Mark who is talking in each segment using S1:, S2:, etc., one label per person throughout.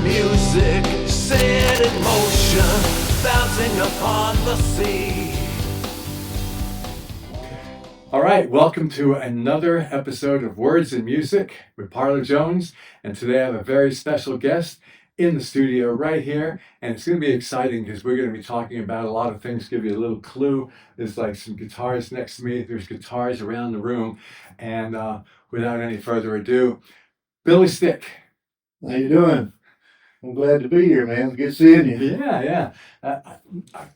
S1: music set in motion, bouncing upon the sea.
S2: All right, welcome to another episode of Words and Music with Parlor Jones. And today I have a very special guest in the studio right here. And it's going to be exciting because we're going to be talking about a lot of things, give you a little clue. There's like some guitars next to me, there's guitars around the room. And without any further ado, Billy Stick.
S3: How you doing? I'm glad to be here, man. Good seeing you.
S2: Yeah. I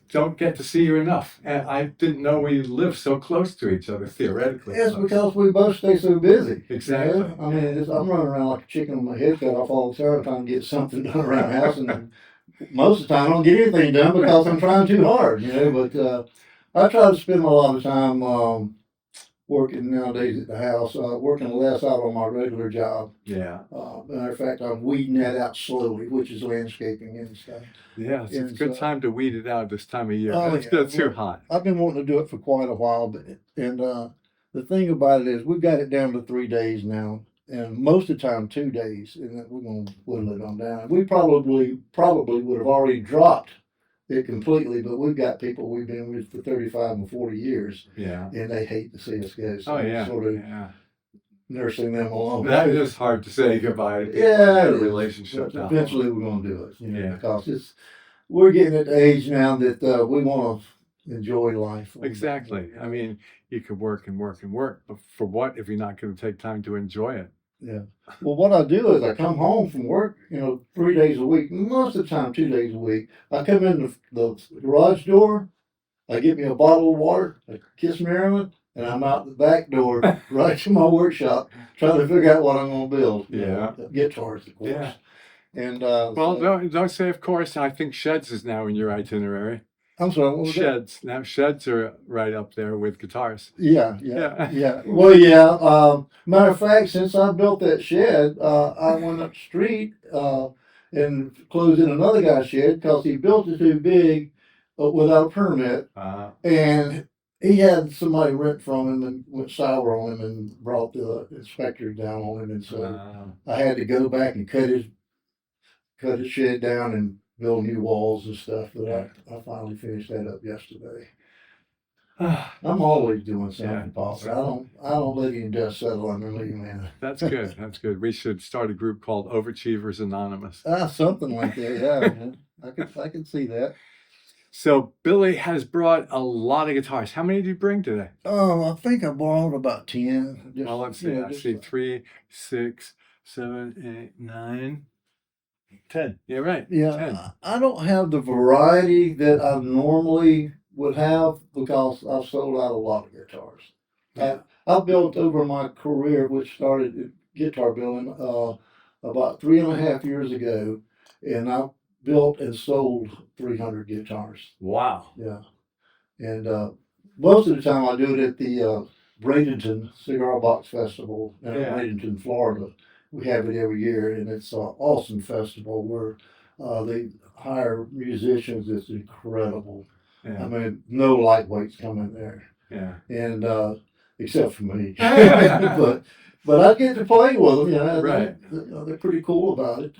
S2: don't get to see you enough. And I didn't know we lived so close to each other, theoretically.
S3: It's because we both stay so busy.
S2: Exactly.
S3: You know? I mean, I'm running around like a chicken with my head cut off all the time trying to get something done around the house. And most of the time I don't get anything done because I'm trying too hard, you know. But I try to spend a lot of time working nowadays at the house, working less out on my regular job.
S2: Yeah.
S3: Matter of fact, I'm weeding that out slowly, which is landscaping and stuff.
S2: Yeah, it's a
S3: And
S2: good
S3: so-
S2: time to weed it out this time of year.
S3: Oh,
S2: It's
S3: yeah.
S2: too hot.
S3: I've been wanting to do it for quite a while, but the thing about it is we've got it down to 3 days now, and most of the time 2 days, and then we're going to whittle it on down. We probably would have already dropped it completely, but we've got people we've been with for 35 and 40 years,
S2: Yeah.
S3: and they hate to see us go. So
S2: Oh,
S3: I'm
S2: yeah.
S3: sort of
S2: Yeah.
S3: nursing them along.
S2: That is hard to say goodbye to people
S3: Yeah,
S2: in
S3: it
S2: a
S3: is.
S2: relationship.
S3: But
S2: now.
S3: eventually we're going to do it, you know,
S2: Yeah.
S3: because we're getting at the age now that we want to enjoy life.
S2: Exactly. I mean, you could work and work and work, but for what if you're not going to take time to enjoy it?
S3: Yeah. Well, what I do is I come home from work, 3 days a week, most of the time 2 days a week. I come in the garage door, I get me a bottle of water, I kiss Marilyn, and I'm out the back door right to my workshop trying to figure out what I'm going to build.
S2: Yeah.
S3: Guitars, of course.
S2: Yeah.
S3: And
S2: Well,
S3: so-
S2: don't say of course. I think sheds is now in your itinerary.
S3: I'm sorry, what was that?
S2: Sheds. Now sheds are right up there with guitars.
S3: Yeah.
S2: Yeah.
S3: Well, yeah. Matter of fact, since I built that shed, I went up the street and closed in another guy's shed because he built it too big without a permit, and he had somebody rent from him and went sour on him and brought the inspector down on him, and so I had to go back and cut his shed down and build new walls and stuff. But I finally finished that up yesterday. I'm always doing something,
S2: Yeah.
S3: Paul. I don't let any dust settle under me, man.
S2: That's good. That's good. We should start a group called Overachievers Anonymous.
S3: Something like that. Yeah, man. I can see that.
S2: So Billy has brought a lot of guitars. How many did you bring today?
S3: Oh, I think I borrowed about 10. Just,
S2: Well, let's see. I see 3, 6, 7, 8, 9, 10. Yeah, right.
S3: Yeah,
S2: 10.
S3: I don't have the variety that I normally would have because I've sold out a lot of guitars.
S2: Yeah.
S3: I've built over my career, which started in guitar building about 3.5 years ago, and I built and sold 300 guitars.
S2: Wow.
S3: Yeah, and most of the time I do it at the Bradenton Cigar Box Festival in
S2: Yeah.
S3: Bradenton, Florida. We have it every year, and it's an awesome festival where they hire musicians. It's incredible. I
S2: Yeah.
S3: mean, no lightweights come in there,
S2: Yeah.
S3: and except for me. but I get to play with them.
S2: Right.
S3: They're pretty cool about it.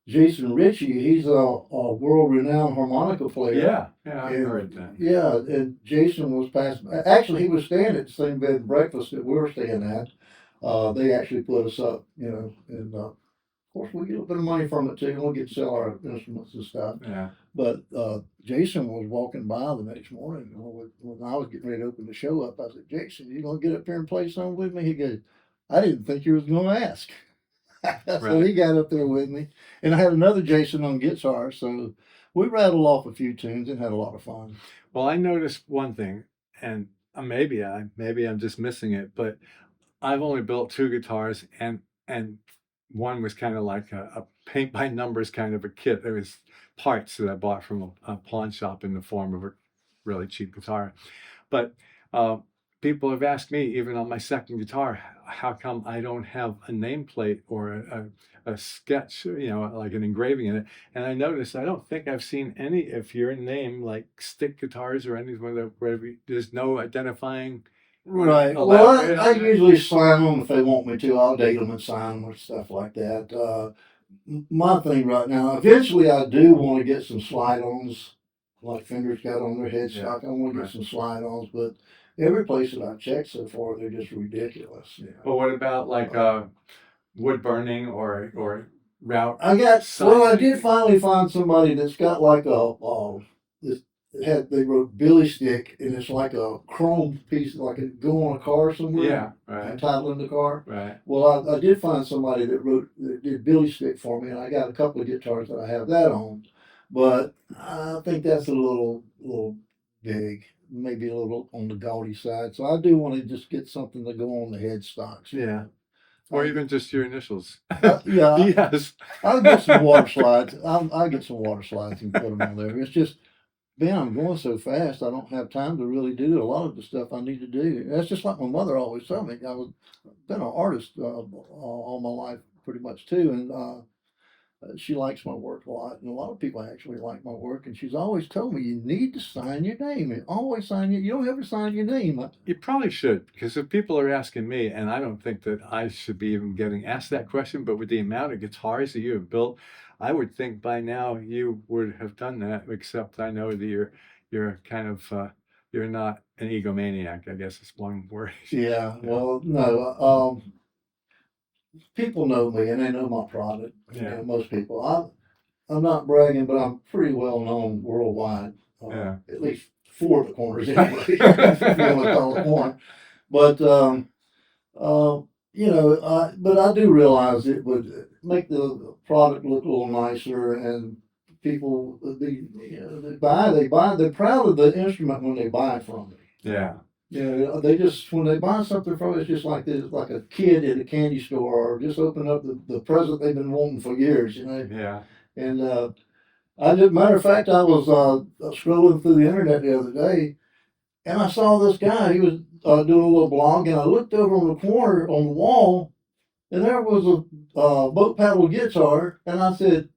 S3: Jason Ritchie, he's a world-renowned harmonica player.
S2: Yeah. I
S3: And-
S2: heard that.
S3: Yeah, and Jason was passing. Actually, he was staying at the same bed and breakfast that we were staying at. They actually put us up, and of course we get a bit of money from it too. We get to sell our instruments and stuff.
S2: Yeah.
S3: But Jason was walking by the next morning when I was getting ready to open the show up. I said, "Jason, you gonna get up here and play something with me?" He goes, "I didn't think you was gonna ask." So
S2: Right.
S3: he got up there with me, and I had another Jason on guitar. So we rattled off a few tunes and had a lot of fun.
S2: Well, I noticed one thing, and maybe I'm just missing it, but I've only built 2 guitars, and one was kind of like a paint by numbers kind of a kit. There was parts that I bought from a pawn shop in the form of a really cheap guitar. But people have asked me, even on my second guitar, how come I don't have a nameplate or a sketch, like an engraving in it? And I noticed I don't think I've seen any of your name, like stick guitars or anything where there's no identifying.
S3: Right. Well,
S2: elaborate
S3: I
S2: on that.
S3: usually sign them if they want me to. I'll date them and sign them or stuff like that. my thing right now. Eventually, I do want to get some slide-ons, like Fender's got on their headstock. I want to get
S2: right.
S3: some slide-ons, but every place that I've checked so far, they're just ridiculous. Yeah.
S2: But what about like wood burning or route?
S3: I got
S2: Sign
S3: well. I
S2: making?
S3: did finally find somebody that's got like this they wrote Billy Stick, and it's like a chrome piece, like it go on a car somewhere.
S2: Yeah,
S3: And
S2: right,
S3: title in the car.
S2: right.
S3: Well, I did find somebody that did Billy Stick for me, and I got a couple of guitars that I have that on, but I think that's a little big, maybe a little on the gaudy side. So I do want to just get something to go on the headstocks.
S2: Yeah. Or even just your initials.
S3: Yeah,
S2: Yes.
S3: I'll get some water slides. I'll get some water slides and put them on there. It's just, man, I'm going so fast. I don't have time to really do a lot of the stuff I need to do. That's just like my mother always told me. Been an artist all my life, pretty much too, and she likes my work a lot, and a lot of people actually like my work. And she's always told me, you need to sign your name. And always sign your. You don't ever sign your name.
S2: You probably should, because if people are asking me, and I don't think that I should be even getting asked that question, but with the amount of guitars that you have built, I would think by now you would have done that. Except I know that you're kind of you're not an egomaniac. I guess is one word.
S3: Yeah. Well, no. People know me, and they know my product.
S2: Yeah.
S3: Most people. I'm not bragging, but I'm pretty well known worldwide.
S2: Yeah.
S3: At least four of the corners anyway. If you want to call it one. But but I do realize it would make the product look a little nicer, and people they buy, they're proud of the instrument when they buy it from me.
S2: Yeah.
S3: They just when they buy something from it, it's just like this, like a kid at a candy store, or just open up the present they've been wanting for years.
S2: Yeah.
S3: And matter of fact, I was scrolling through the internet the other day, and I saw this guy. He was doing a little blog, and I looked over on the corner on the wall, and there was a boat paddle guitar, and I said,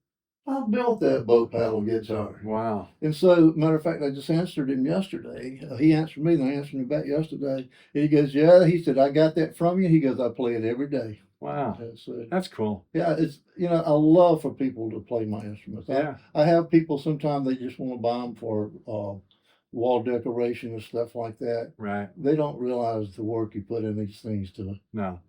S3: I built that boat paddle guitar.
S2: Wow.
S3: And so, matter of fact, I just answered him yesterday. He answered me, and I answered him back yesterday. And he goes, yeah, he said, I got that from you. He goes, I play it every day.
S2: Wow.
S3: So,
S2: That's cool.
S3: yeah, it's, I love for people to play my instruments.
S2: Yeah.
S3: I have people sometimes they just want to buy them for wall decoration and stuff like that.
S2: Right.
S3: They don't realize the work you put in these things to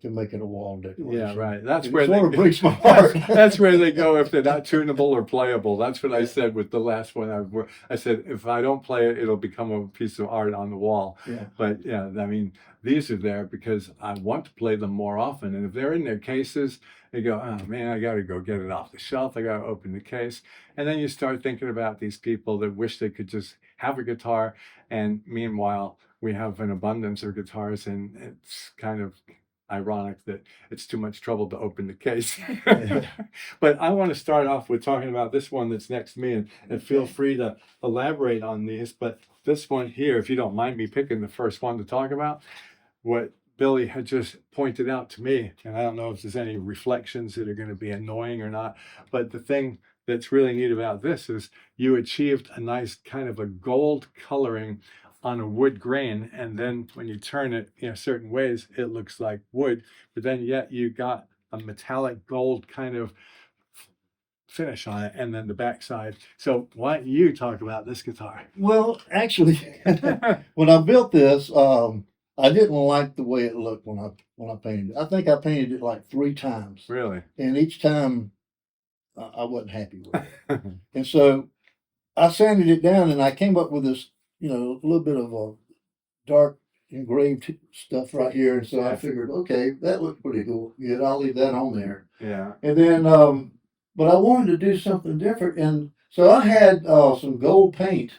S3: make it a wall decoration.
S2: Yeah, right. That's
S3: It
S2: where
S3: sort of
S2: they
S3: breaks my heart.
S2: that's where they go if they're not tunable or playable. That's what I said with the last one. I said if I don't play it, it'll become a piece of art on the wall.
S3: Yeah.
S2: But yeah, I mean, these are there because I want to play them more often. And if they're in their cases, they go, oh man, I got to go get it off the shelf. I got to open the case. And then you start thinking about these people that wish they could just have a guitar. And meanwhile, we have an abundance of guitars, and it's kind of ironic that it's too much trouble to open the case. But I want to start off with talking about this one that's next to me, and feel free to elaborate on these. But this one here, if you don't mind me picking the first one to talk about, what Billy had just pointed out to me, and I don't know if there's any reflections that are going to be annoying or not, but the thing that's really neat about this is you achieved a nice kind of a gold coloring on a wood grain, and then when you turn it in certain ways, it looks like wood, but then yet you got a metallic gold kind of finish on it, and then the backside. So why don't you talk about this guitar?
S3: Well, actually, when I built this, I didn't like the way it looked when I painted it. I think I painted it like 3 times.
S2: Really?
S3: And each time I wasn't happy with it. And so I sanded it down, and I came up with this, a little bit of a dark engraved stuff right here. And so I figured, okay, that looked pretty cool. Yeah, I'll leave that on there.
S2: Yeah.
S3: And then, but I wanted to do something different. And so I had some gold paint.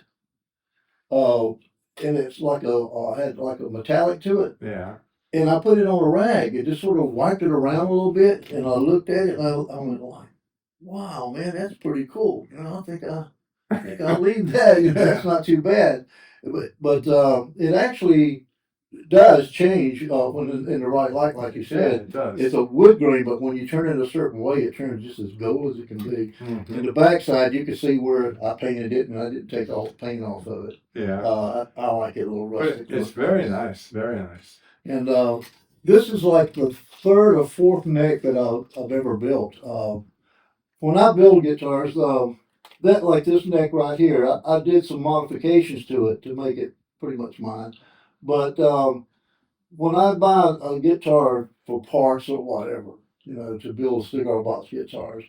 S3: And it's like had like a metallic to it.
S2: Yeah.
S3: And I put it on a rag and just sort of wiped it around a little bit. And I looked at it, and I went like, wow, man, that's pretty cool. I think I'll leave that. That's not too bad. But it actually does change when in the right light, like you said.
S2: It does.
S3: It's a wood grain, but when you turn it a certain way, it turns just as gold as it can be.
S2: Mm-hmm.
S3: In the backside, you can see where I painted it, and I didn't take all the paint off of it.
S2: Yeah.
S3: I like it a little rustic.
S2: It's very nice. Very nice.
S3: And this is like the 3rd or 4th neck that I've ever built. when I build guitars, that like this neck right here, I did some modifications to it to make it pretty much mine. But when I buy a guitar for parts or whatever, to build cigar box guitars,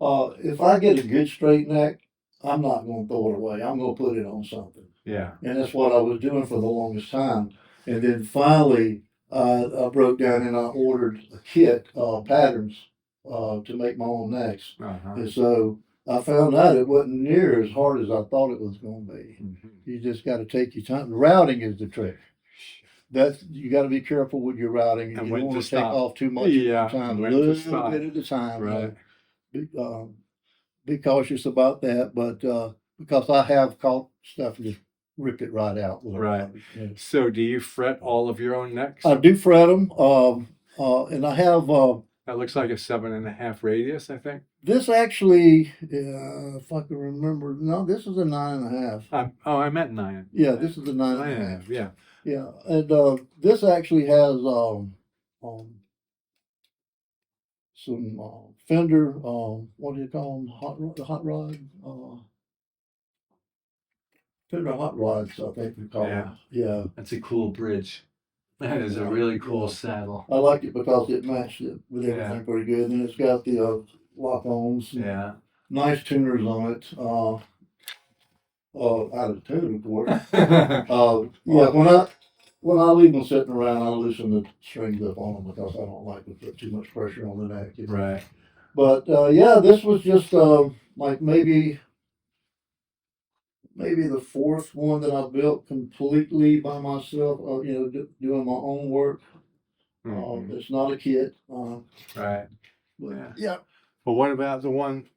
S3: if I get a good straight neck, I'm not going to throw it away. I'm going to put it on something.
S2: Yeah.
S3: And that's what I was doing for the longest time. And then finally, I broke down and I ordered a kit, patterns, to make my own necks.
S2: Uh-huh.
S3: And so I found out it wasn't near as hard as I thought it was going to be.
S2: Mhm.
S3: You just got to take your time. Routing is the trick. You got to be careful with your routing, and
S2: And
S3: you
S2: when
S3: don't want
S2: to
S3: to take
S2: stop.
S3: off too much
S2: Yeah,
S3: at a time. A
S2: when to
S3: little
S2: stop.
S3: bit at a time.
S2: Right.
S3: Be cautious about that, but because I have caught stuff and just ripped it right out with a
S2: Right.
S3: router. Yeah.
S2: So do you fret all of your own necks?
S3: I do fret them, and I have
S2: That looks like a 7.5 radius, I think.
S3: this actually. If I can remember, no, this is a 9.5.
S2: I meant 9.
S3: Yeah, this is a 9.5.
S2: 9.5, yeah.
S3: Yeah, and this actually has some Fender. What do you call them? Hot rod. Fender hot rods, I think we call them. Yeah,
S2: That's a cool bridge. That is a
S3: Yeah,
S2: really cool
S3: yeah.
S2: saddle.
S3: I like it because it matched it with everything
S2: Yeah.
S3: pretty good, and it's got the lock-ons.
S2: Yeah.
S3: Nice tuners on it. Out of tune, of course. Yeah, when I leave them sitting around, I loosen the strings up on them because I don't like to put too much pressure on the neck.
S2: Right.
S3: But yeah, this was just like maybe the fourth one that I built completely by myself. Doing my own work.
S2: Mhm.
S3: It's not a kit.
S2: Right.
S3: But,
S2: Yeah.
S3: yeah.
S2: But what about the one?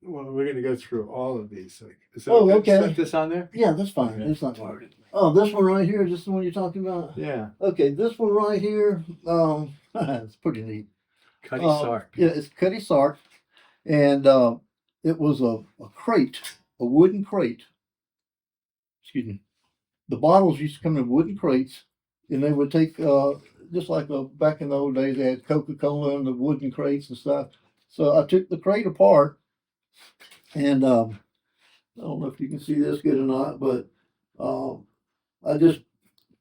S2: Well, we're going to go through all of these. Is it
S3: Oh,
S2: okay to
S3: okay.
S2: set this on there?
S3: Yeah, that's fine.
S2: Okay.
S3: It's not hard. Oh, this one right here, is this the one you're talking about?
S2: Yeah.
S3: Okay, this one right here, it's pretty neat.
S2: Cuddy Sark.
S3: Yeah, it's Cuddy Sark, and it was a crate, a wooden crate. Excuse me. The bottles used to come in wooden crates, and they would take just like back in the old days, they had Coca-Cola in the wooden crates and stuff. So I took the crate apart, and I don't know if you can see this good or not, but I just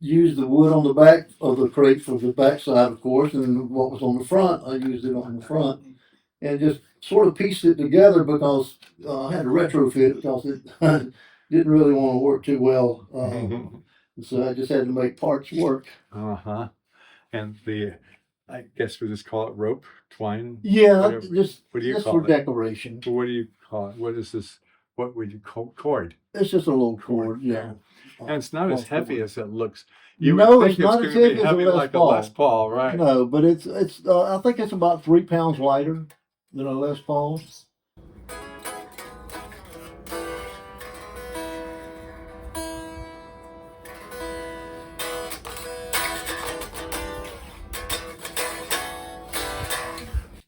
S3: used the wood on the back of the crate for the back side, of course, and what was on the front, I used it on the front, and just sort of pieced it together because I had to retrofit it because it didn't really want to work too well. So I just had to make parts work.
S2: Uh-huh. And I guess we just call it rope, twine.
S3: Yeah,
S2: Whatever.
S3: just
S2: What do you
S3: just
S2: call
S3: for
S2: it?
S3: decoration.
S2: What do you call it? What is this? What would you call cord?
S3: It's just a little cord, yeah.
S2: And it's not as heavy as it looks.
S3: No,
S2: would
S3: it's
S2: think
S3: not
S2: it's
S3: as
S2: going to
S3: heavy
S2: be
S3: as a
S2: heavy
S3: Les
S2: like a
S3: Paul.
S2: Les Paul, right?
S3: No, but it's I think it's about 3 pounds lighter than a Les Paul.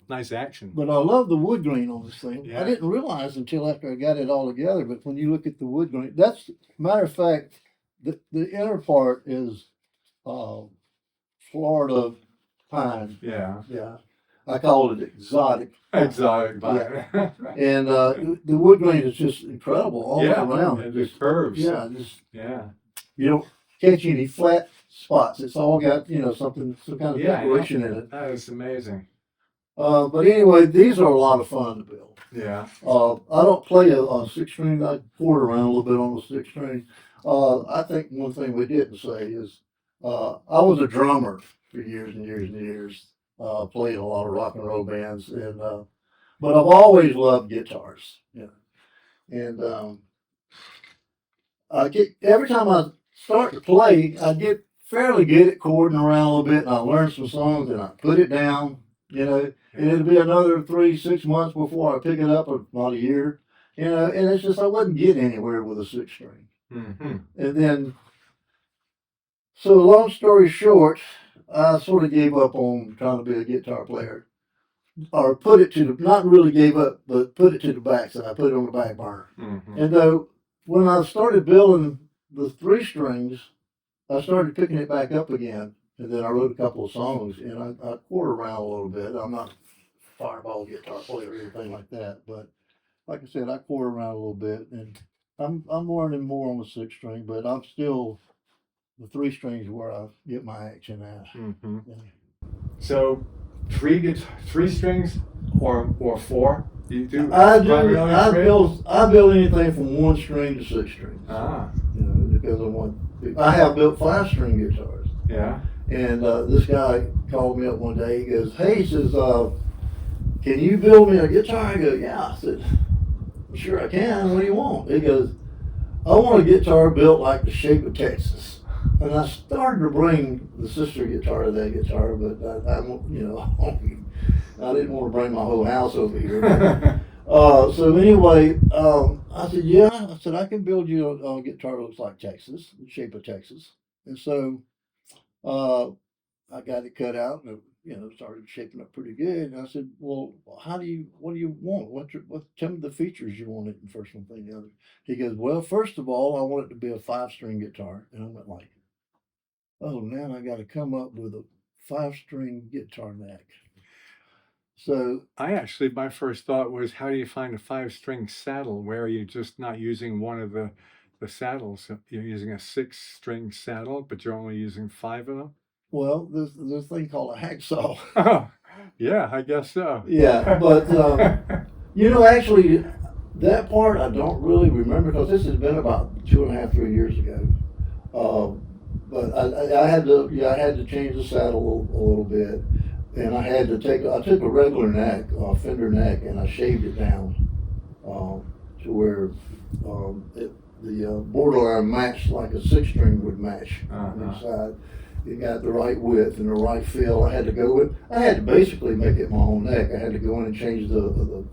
S2: Nice action.
S3: But I love the wood grain on this thing.
S2: Yeah.
S3: I didn't realize until after I got it all together, but when you look at the wood grain, matter of fact, the inner part is Florida pine.
S2: Yeah.
S3: Yeah. I call it exotic.
S2: Exotic vine.
S3: And the wood grain is just incredible all
S2: Yeah,
S3: around.
S2: and the curves.
S3: Yeah,
S2: Yeah.
S3: you don't catch any flat spots. It's all got, some kind of
S2: Yeah,
S3: decoration in it.
S2: That is amazing.
S3: But anyway, these are a lot of fun to build.
S2: Yeah.
S3: I don't play a six string. I chord around a little bit on the six string. I think one thing we didn't say is I was a drummer for years and years and years. Played a lot of rock and roll bands, but I've always loved guitars. Yeah, and every time I start to play, I get fairly good at chording around a little bit, and I learn some songs, and I put it down. And it'll be another 3-6 months before I pick it up, or not a year. And it's just I wouldn't get anywhere with a six string.
S2: Mm-hmm.
S3: And then, so long story short, I sort of gave up on trying to be a guitar player, or not really gave up, but put it to the back. So I put it on the back burner.
S2: Mm-hmm.
S3: And though when I started building the three strings, I started picking it back up again. And then I wrote a couple of songs, and I chord around a little bit. I'm not fireball guitar player or anything like that. But like I said, I chord around a little bit, and I'm learning more on the 6 string, but I'm still the 3 strings where I get my action at.
S2: Mm-hmm.
S3: Yeah.
S2: So, three strings or 4? You do
S3: I
S2: primarily three?
S3: I build anything from 1 string to 6 strings.
S2: Ah,
S3: You know, it depends on what. I have built 5 string guitars.
S2: yeah.
S3: And this guy called me up one day. He goes, "Hey," he says, "can you build me a guitar?" I go, "Yeah." I said, "Sure I can. What do you want?" He goes, "I want a guitar built like the shape of Texas." And I started to bring the sister guitar to that guitar, but I you know, I didn't want to bring my whole house over here. But, so anyway, I said, "Yeah." I said, "I can build you a guitar that looks like Texas, the shape of Texas." And so I got it cut out, and you know, started shaping up pretty good. And I said, "Well, what do you want? Tell me the features you want it." And first one thing, the other. He goes, "Well, first of all, I want it to be a 5 string guitar." And I went like, "Oh, now I got to come up with a 5 string guitar neck." So
S2: My first thought was, how do you find a 5-string saddle where you're just not using one of the saddles? You're using a 6-string saddle, but you're only using 5 of them?
S3: well, there's a thing called a hacksaw.
S2: Oh, yeah, I guess so.
S3: Yeah, but you know, actually, that part I don't really remember because this has been about 2.5, 3 years ago. But I had to change the saddle a little bit, and I took a regular neck, fender neck, and I shaved it down to where the borderline matched like a 6 string would match on each side. It got the right width and the right feel. I had to basically make it my own neck. I had to go in and change the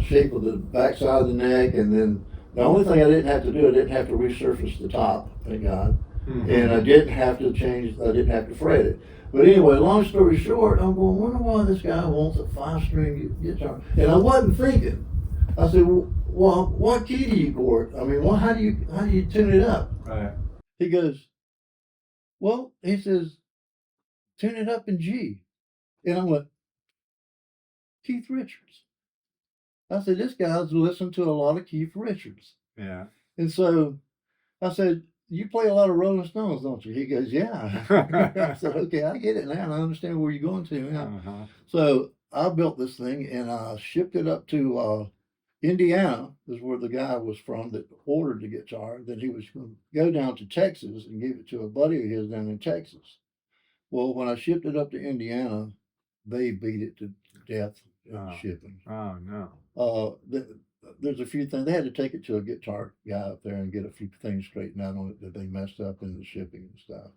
S3: shape of the backside of the neck, and then the only thing I didn't have to do, I didn't have to resurface the top, thank God, and I didn't have to fret it. But anyway, long story short, I'm going, wonder why this guy wants a 5-string guitar, and I wasn't thinking. I said, well, what key do you chord? I mean, how do you tune it up?
S2: Right.
S3: He goes, well, he says, tune it up in G. And I went, Keith Richards. I said, this guy's listened to a lot of Keith Richards.
S2: Yeah.
S3: And so I said, you play a lot of Rolling Stones, don't you? He goes, yeah. I said, okay, I get it now, and I understand where you're going to now.
S2: Uh-huh.
S3: So I built this thing, and I shipped it up to Indiana, is where the guy was from that ordered the guitar. Then he was going to go down to Texas and give it to a buddy of his down in Texas. Well, when I shipped it up to Indiana, they beat it to death shipping.
S2: Oh, no.
S3: There's a few things. They had to take it to a guitar guy up there and get a few things straightened out on it that they messed up in the shipping and stuff.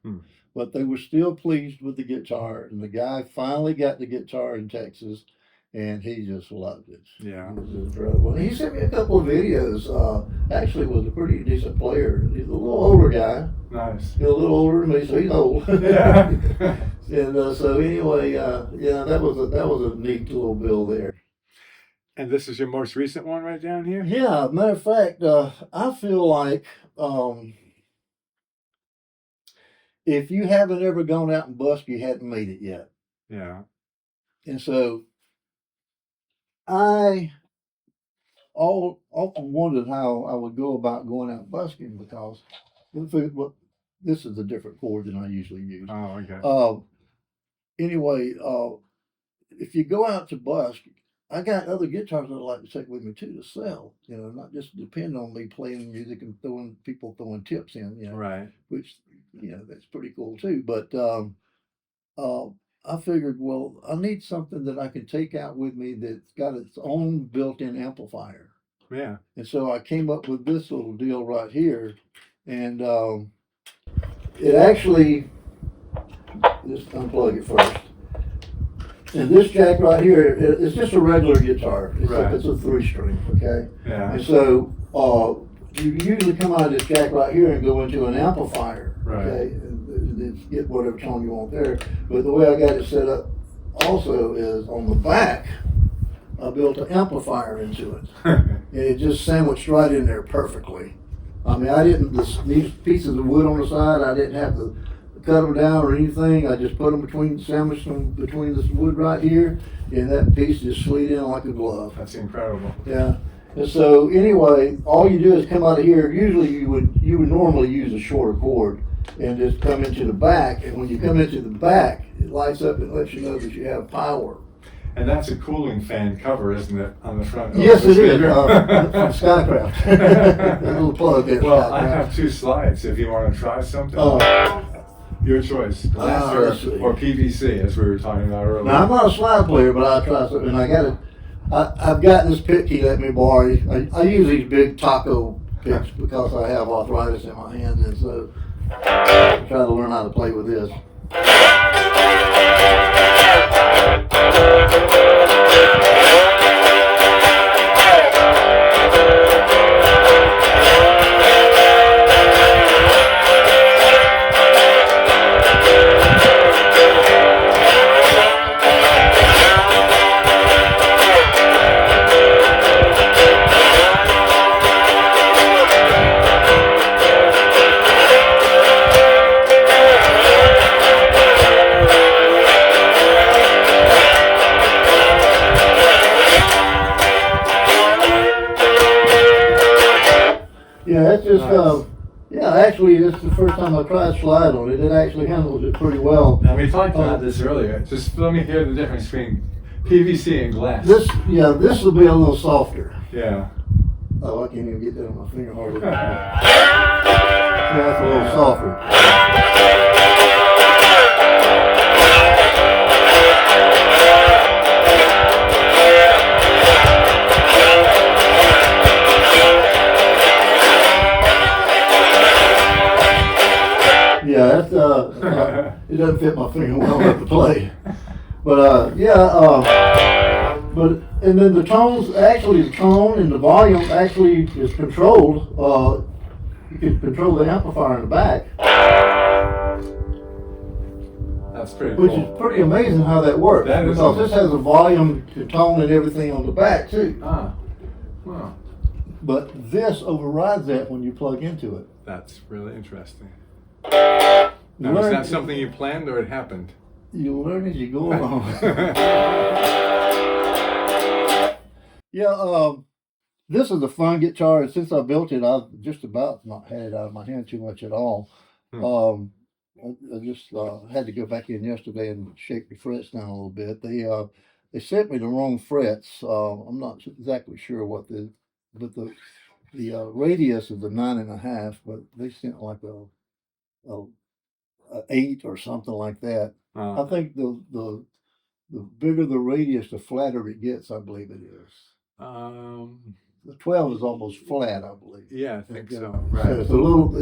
S3: But they were still pleased with the guitar, and the guy finally got the guitar in Texas, and he just loved it.
S2: Yeah.
S3: It was incredible. And he sent me a couple of videos. Actually was a pretty decent player. He's a little older guy.
S2: Nice.
S3: He's a little older than me, so he's old.
S2: Yeah.
S3: And so anyway, yeah, that was a neat little bill there.
S2: And this is your most recent one right down here?
S3: Yeah, matter of fact, I feel like if you haven't ever gone out and busked, you hadn't made it yet.
S2: Yeah.
S3: And so I often wondered how I would go about going out busking because this is a different chord than I usually use.
S2: Oh, okay.
S3: Anyway, if you go out to busk, I got other guitars that I like to take with me too to sell. You know, not just depend on me playing music and throwing tips in. You know,
S2: Right.
S3: which that's pretty cool too. But I figured, well, I need something that I can take out with me that's got its own built-in amplifier.
S2: Yeah.
S3: And so I came up with this little deal right here, and it actually, just unplug it first. And this jack right here, it's just a regular guitar. It's a 3-string, okay?
S2: Yeah.
S3: And so you usually come out of this jack right here and go into an amplifier, okay? And get whatever tone you want there. But the way I got it set up also is on the back, I built an amplifier into it. And it just sandwiched right in there perfectly. I mean, these pieces of wood on the side, I didn't have to cut them down or anything. I just put them sandwiched them between this wood right here, and that piece just slid in like a glove.
S2: That's incredible.
S3: Yeah. And so anyway, all you do is come out of here. Usually you would normally use a shorter cord and just come into the back. And when you come into the back, it lights up and lets you know that you have power.
S2: And that's a cooling fan cover, isn't it, on the front?
S3: Yes, it is. From Skycraft. A little plug there.
S2: Well,
S3: Skycraft.
S2: I have 2 slides if you want to try something. Your choice, glass or PVC, as we were talking about earlier.
S3: Now, I'm not a slide player, but I'll try something. I've got this pick he let me borrow. I use these big taco picks because I have arthritis in my hands, and so I try to learn how to play with this. Yeah, that's just, actually, this is the first time I tried slide on it. It actually handles it pretty well.
S2: Now, we talked about this earlier. Just let me hear the difference between PVC and glass.
S3: This will be a little softer.
S2: Yeah.
S3: Oh, I can't even get that on my finger hardly. Yeah, it's a little softer. Yeah, that's it doesn't fit my finger well enough to play. But and then the tones, actually the tone and the volume actually is controlled. You can control the amplifier in the back.
S2: That's pretty
S3: Which
S2: cool.
S3: is pretty amazing how that works.
S2: That is
S3: because
S2: amazing.
S3: this has a volume, the tone and everything on the back too.
S2: Ah, well,
S3: But this overrides that when you plug into it.
S2: that's really interesting.
S3: You
S2: Now, was
S3: learn-
S2: that something you planned or it happened?
S3: You learn as you go along. Yeah, this is a fun guitar. And since I built it, I've just about not had it out of my hand too much at all. I just had to go back in yesterday and shake the frets down a little bit. They sent me the wrong frets. I'm not exactly sure what the radius is a 9.5, but they sent like a 8 or something like that. I think the bigger the radius, the flatter it gets. I believe it is. The 12 is almost flat, I believe.
S2: Yeah, I think so.
S3: So
S2: Right.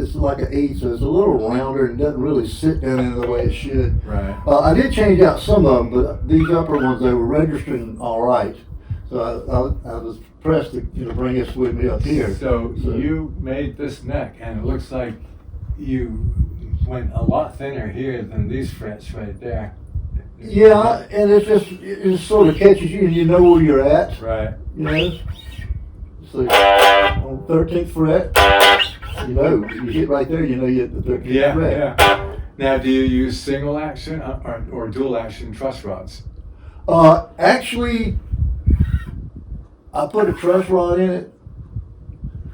S3: it's like an 8, so it's a little rounder and doesn't really sit down in the way it should.
S2: Right.
S3: I did change out some of them, but these upper ones, they were registering all right. So I was pressed to bring this with me up here.
S2: So you made this neck, and it looks like you went a lot thinner here than these frets right there.
S3: Yeah, and it just sort of catches you and you know where you're at.
S2: Right.
S3: You know? So on 13th fret, you hit right there, you hit the 13th
S2: Yeah,
S3: fret.
S2: yeah. Now, do you use single action or dual action truss rods?
S3: Actually, I put a truss rod in it,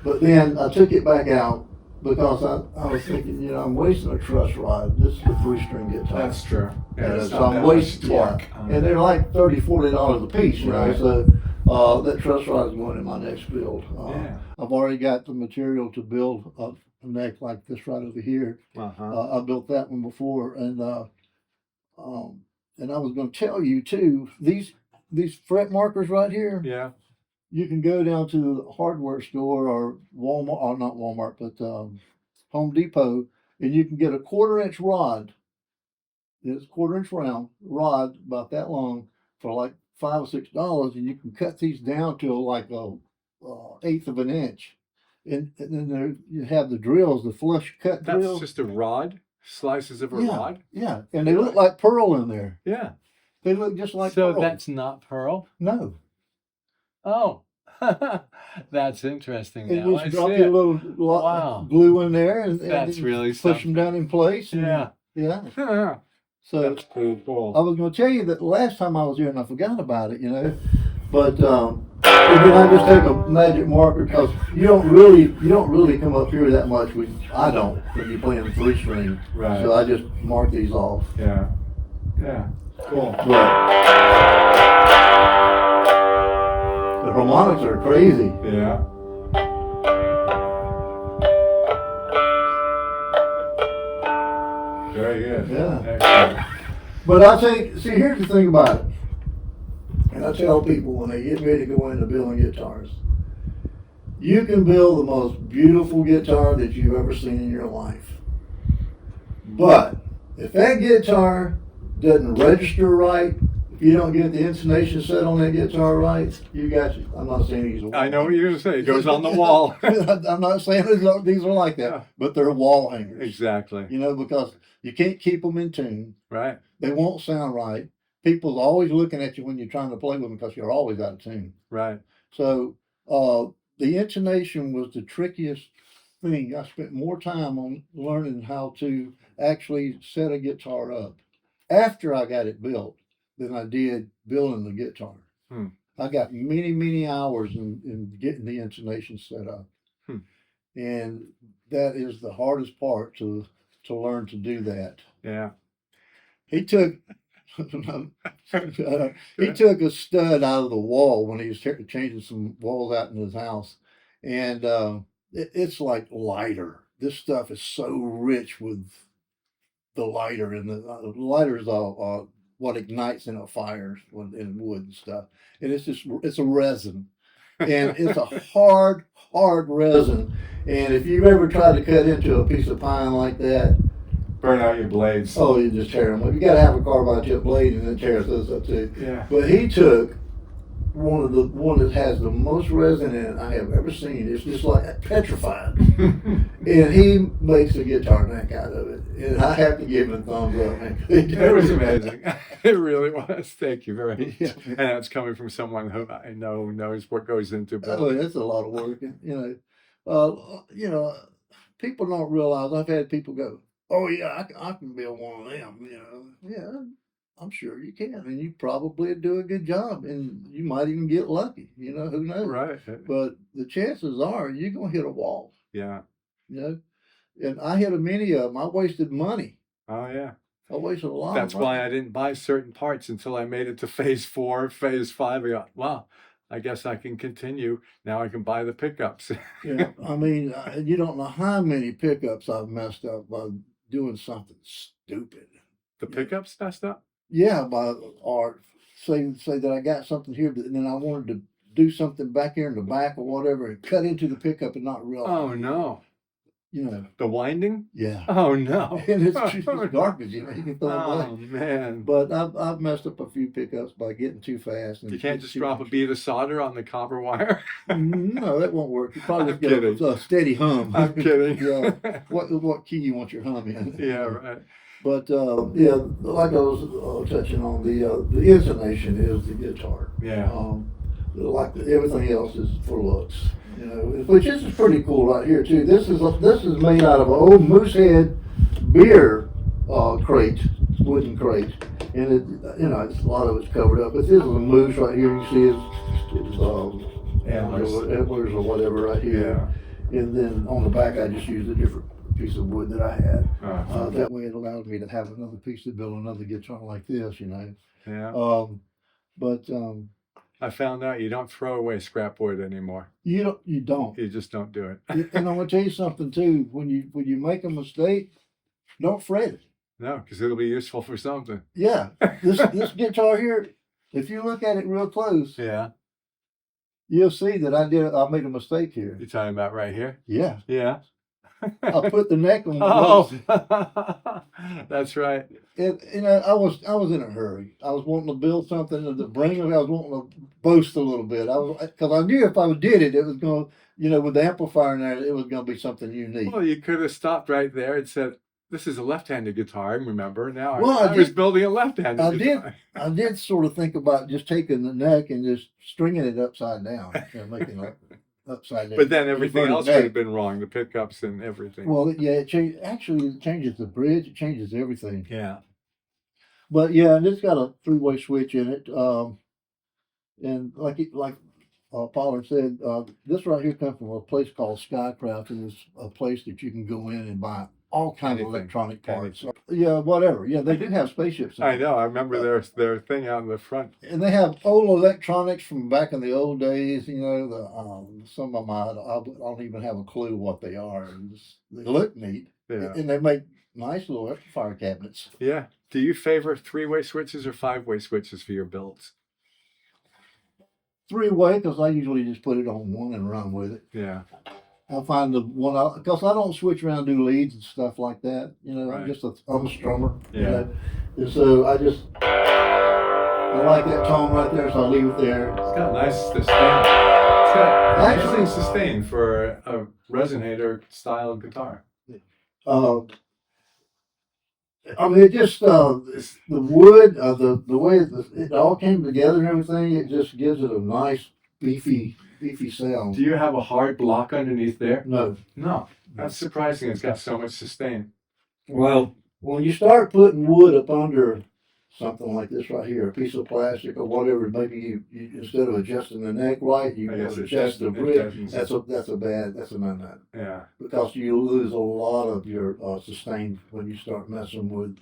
S3: but then I took it back out because I was thinking, I'm wasting a truss rod. This is a 3-string guitar.
S2: That's true. Yeah, it's
S3: So
S2: not
S3: I'm
S2: that much
S3: wasting
S2: torque.
S3: and they're like $30-$40 a piece,
S2: Right.
S3: So that truss rod is going in my next build.
S2: Yeah.
S3: I've already got the material to build a neck like this right over here. I built that one before, and I was going to tell you too, these fret markers right here.
S2: Yeah.
S3: You can go down to the hardware store or Walmart, or not Walmart, but Home Depot, and you can get a 1/4-inch rod. It's 1/4-inch round rod, about that long, for like $5 or $6, and you can cut these down to like a 1/8 of an inch. And then you have the drills, the flush cut
S2: That's
S3: drills.
S2: just a rod? Slices of a rod?
S3: Yeah, and they look like pearl in there.
S2: Yeah.
S3: They look just like
S2: So
S3: pearl.
S2: that's not pearl?
S3: No.
S2: Oh, that's interesting.
S3: And
S2: Now
S3: just
S2: I
S3: drop
S2: see
S3: your
S2: it.
S3: little
S2: Wow.
S3: glue in there and
S2: That's
S3: then
S2: really
S3: push them down in place. And
S2: Yeah.
S3: Yeah.
S2: Yeah,
S3: So
S2: that's pretty
S3: I
S2: cool.
S3: was going to tell you that the last time I was here and I forgot about it, but and then I just take a magic marker because you don't really come up here that much. I don't when you're playing 3 string.
S2: Right.
S3: So I just mark these off.
S2: Yeah. Yeah. Cool.
S3: But the harmonics are crazy.
S2: Yeah. Very good.
S3: Yeah.
S2: Excellent.
S3: But I think, see, here's the thing about it. And I tell people when they get ready to go into building guitars, you can build the most beautiful guitar that you've ever seen in your life. But if that guitar doesn't register right, if you don't get the intonation set on that guitar right, you got you. I'm not saying these are.
S2: I know what you're going to say. It goes on the wall.
S3: I'm not saying these are like that,
S2: Yeah.
S3: but they're wall hangers.
S2: Exactly.
S3: Because you can't keep them in tune.
S2: Right.
S3: They won't sound right. People's always looking at you when you're trying to play with them because you're always out of tune.
S2: Right.
S3: So the intonation was the trickiest thing. I spent more time on learning how to actually set a guitar up after I got it built than I did building the guitar.
S2: Hmm.
S3: I got many, many hours in getting the intonation set up.
S2: Hmm.
S3: And that is the hardest part to learn to do that.
S2: Yeah.
S3: He took he took a stud out of the wall when he was changing some walls out in his house, and it's like lighter. This stuff is so rich with the lighter, and the lighter is all what ignites in a fire in wood and stuff. And it's a resin, and it's a hard resin. And if you've ever tried to cut into a piece of pine like that,
S2: Burn out your blades.
S3: oh, you just tear them up. You got to have a carbide tip blade and then tear those up too.
S2: Yeah.
S3: But he took one that has the most resin in it I have ever seen. It's just like petrified, and he makes a guitar neck out of it. And I have to give him a thumbs up. Man.
S2: It was amazing. It really was. Thank you very much.
S3: Yeah.
S2: And that's coming from someone who I know who knows what goes into
S3: Oh,
S2: building.
S3: that's a lot of work. People don't realize. I've had people go, "Oh yeah, I can build one of them." Yeah, I'm sure you can, and you probably do a good job, and you might even get lucky. Who knows?
S2: Right.
S3: But the chances are you're gonna hit a wall.
S2: Yeah.
S3: And I hit a many of them. I wasted money.
S2: Oh yeah.
S3: I wasted a lot.
S2: That's
S3: of money.
S2: why I didn't buy certain parts until I made it to phase 4, phase 5. I got, wow, I guess I can continue. Now I can buy the pickups.
S3: Yeah, I mean, you don't know how many pickups I've messed up by doing something stupid.
S2: The pickups messed up?
S3: Yeah, or say that I got something here, and then I wanted to do something back here in the back or whatever, and cut into the pickup and not realize.
S2: Oh no. The winding?
S3: Yeah.
S2: Oh no.
S3: And it's just garbage. You can throw it away.
S2: Oh man.
S3: But I've messed up a few pickups by getting too fast. And
S2: You can't just drop a bead of solder on the copper wire?
S3: No, that won't work. You probably
S2: I'm
S3: just get a steady hum.
S2: I'm kidding.
S3: Yeah. What key you want your hum in?
S2: Yeah, right.
S3: But yeah, like I was touching on, the intonation is the guitar.
S2: Yeah.
S3: Like everything else is for looks. Which is pretty cool right here too. This is made out of an old Moosehead beer crate, wooden crate, and it's a lot of it's covered up. But this is a moose right here. You see it's antlers or whatever right here.
S2: Yeah.
S3: And then on the back, I just used a different piece of wood that I had.
S2: Uh-huh.
S3: That way, it allowed me to have another piece to build another guitar like this.
S2: Yeah.
S3: But
S2: I found out you don't throw away scrap wood anymore.
S3: you don't.
S2: You just don't do it.
S3: And I'm gonna tell you something too. When you make a mistake, don't fret it.
S2: No, because it'll be useful for something.
S3: Yeah, this guitar here, if you look at it real close,
S2: Yeah.
S3: you'll see that I made a mistake here.
S2: You're talking about right here?
S3: Yeah,
S2: Yeah.
S3: I put the neck on.
S2: Oh, that's right.
S3: I was in a hurry. I was wanting to build something to bring it. I was wanting to boast a little bit. Because I knew if I did it, it was going to, with the amplifier in there, it was going to be something unique.
S2: Well, you could have stopped right there and said, "This is a left-handed guitar." Remember now?
S3: Well,
S2: I was building a left-handed guitar.
S3: I did sort of think about just taking the neck and just stringing it upside down, making upside down.
S2: But then everything
S3: Inverted
S2: else would have
S3: neck.
S2: been wrong. The pickups and everything.
S3: Well, yeah, actually it changes the bridge. It changes everything.
S2: Yeah.
S3: But yeah, and it's got a three-way switch in it. And like Pollard said, this right here comes from a place called Skycraft, and it's a place that you can go in and buy all kinds of
S2: Anything.
S3: electronic parts.
S2: Anything.
S3: Yeah, whatever. Yeah, they do have spaceships. In
S2: I
S3: it.
S2: know. I remember their thing out in the front.
S3: And they have old electronics from back in the old days. You know, some of them I don't even have a clue what they are. They look neat,
S2: Yeah.
S3: and they make nice little amplifier cabinets.
S2: Yeah. Do you favor 3-way switches or 5-way switches for your builds?
S3: Three-way, because I usually just put it on one and run with it.
S2: Yeah.
S3: I find the one because I don't switch around and do leads and stuff like that. You know,
S2: Right.
S3: I'm a strummer.
S2: Yeah.
S3: You know? And so I like that tone right there, so I leave it there.
S2: It's got nice sustain. It's got
S3: Actually-
S2: amazing sustain for a resonator style guitar.
S3: I mean, it just the wood, the way it all came together and everything, it just gives it a nice beefy sound.
S2: Do you have a hard block underneath there?
S3: No,
S2: No. That's surprising. It's got so much sustain.
S3: well, when you start putting wood up under something like this right here, a piece of plastic or whatever, maybe you instead of adjusting the neck right, you
S2: I guess it
S3: adjust the
S2: doesn't- it
S3: bridge.
S2: doesn't-
S3: That's a no-no.
S2: Yeah.
S3: Because you lose a lot of your sustain when you start messing with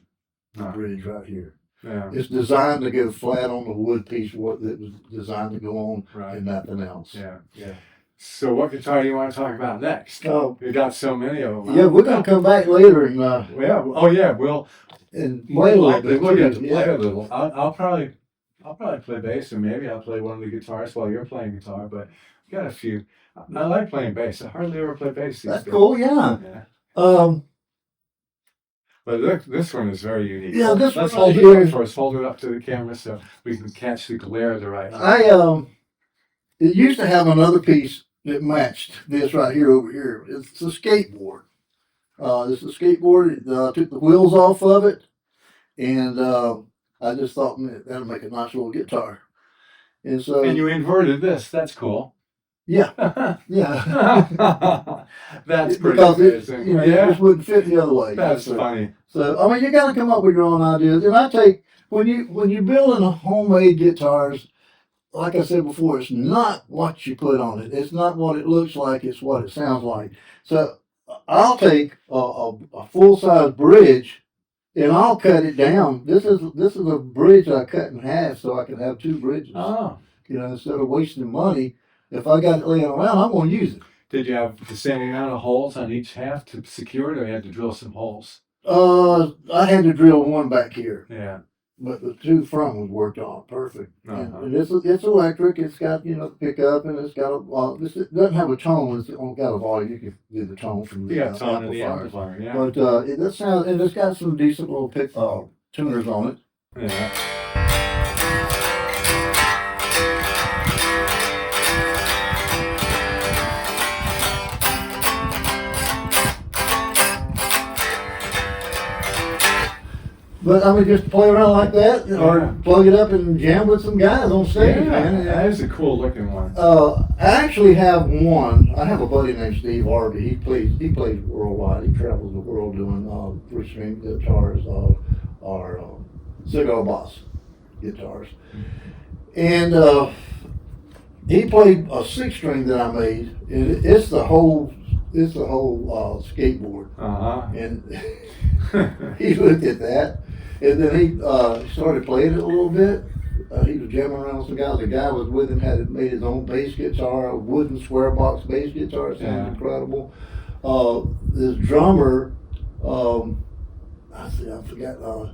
S3: the
S2: Ah.
S3: bridge right here.
S2: Yeah.
S3: It's designed to go flat on the wood piece, what it was designed to go on,
S2: Right.
S3: and nothing else.
S2: Yeah. Yeah. So what guitar do you want to talk about next?
S3: Oh.
S2: You got so many of them.
S3: Yeah, we're gonna come back later and
S2: Yeah. Oh yeah. We'll
S3: play a little
S2: likely
S3: bit.
S2: we'll get to
S3: too.
S2: play
S3: Yeah.
S2: a little. I'll probably play bass, and maybe I'll play one of the guitars while you're playing guitar. But we got a few. I like playing bass. I hardly ever play bass these
S3: That's
S2: days.
S3: cool. Yeah.
S2: Yeah. But look, this one is very unique.
S3: Yeah, this
S2: Let's
S3: one
S2: hold
S3: right
S2: it
S3: here-
S2: up first. Hold it up to the camera so we can catch the glare the right way.
S3: It used to have another piece that matched this right here over here. It's a skateboard. This is a skateboard. I took the wheels off of it, and I just thought, man, that'll make a nice little guitar. And so,
S2: And you inverted this. That's cool.
S3: yeah, yeah.
S2: That's pretty
S3: Because
S2: amazing.
S3: it
S2: Yeah.
S3: just wouldn't fit the other way.
S2: That's
S3: So-
S2: funny.
S3: So I mean, you got to come up with your own ideas. And I take when you building a homemade guitars, like I said before, it's not what you put on it. It's not what it looks like. It's what it sounds like. So I'll take a full size bridge, and I'll cut it down. This is a bridge I cut in half so I can have two bridges.
S2: Oh.
S3: You know, instead of wasting money, if I got it laying around, I'm going to use it.
S2: Did you have the same amount of holes on each half to secure it, or you had to drill some holes?
S3: I had to drill one back here.
S2: Yeah.
S3: But the two front ones worked on perfect.
S2: Uh-huh.
S3: And it's electric. It's got pickup, and it's got it doesn't have a tone. It's only got a volume. You can do the tone from the
S2: You got tone in the
S3: amplifier.
S2: amplifier, yeah.
S3: But it sounds, and it's got some decent little tuners on it.
S2: Yeah.
S3: But I mean, just play around like that,
S2: Yeah.
S3: or plug it up and jam with some guys on stage,
S2: Yeah,
S3: man.
S2: that is a cool looking one.
S3: I actually have one. I have a buddy named Steve Harvey. He plays worldwide. He travels the world doing 3-string guitars or cigar boss guitars. And he played a 6-string that I made. And it's the whole skateboard.
S2: Uh-huh.
S3: And he looked at that, and then he started playing it a little bit. He was jamming around with some guys. The guy was with him had made his own bass guitar, a wooden square box bass guitar. It sounds
S2: Yeah.
S3: incredible. This drummer, I forgot.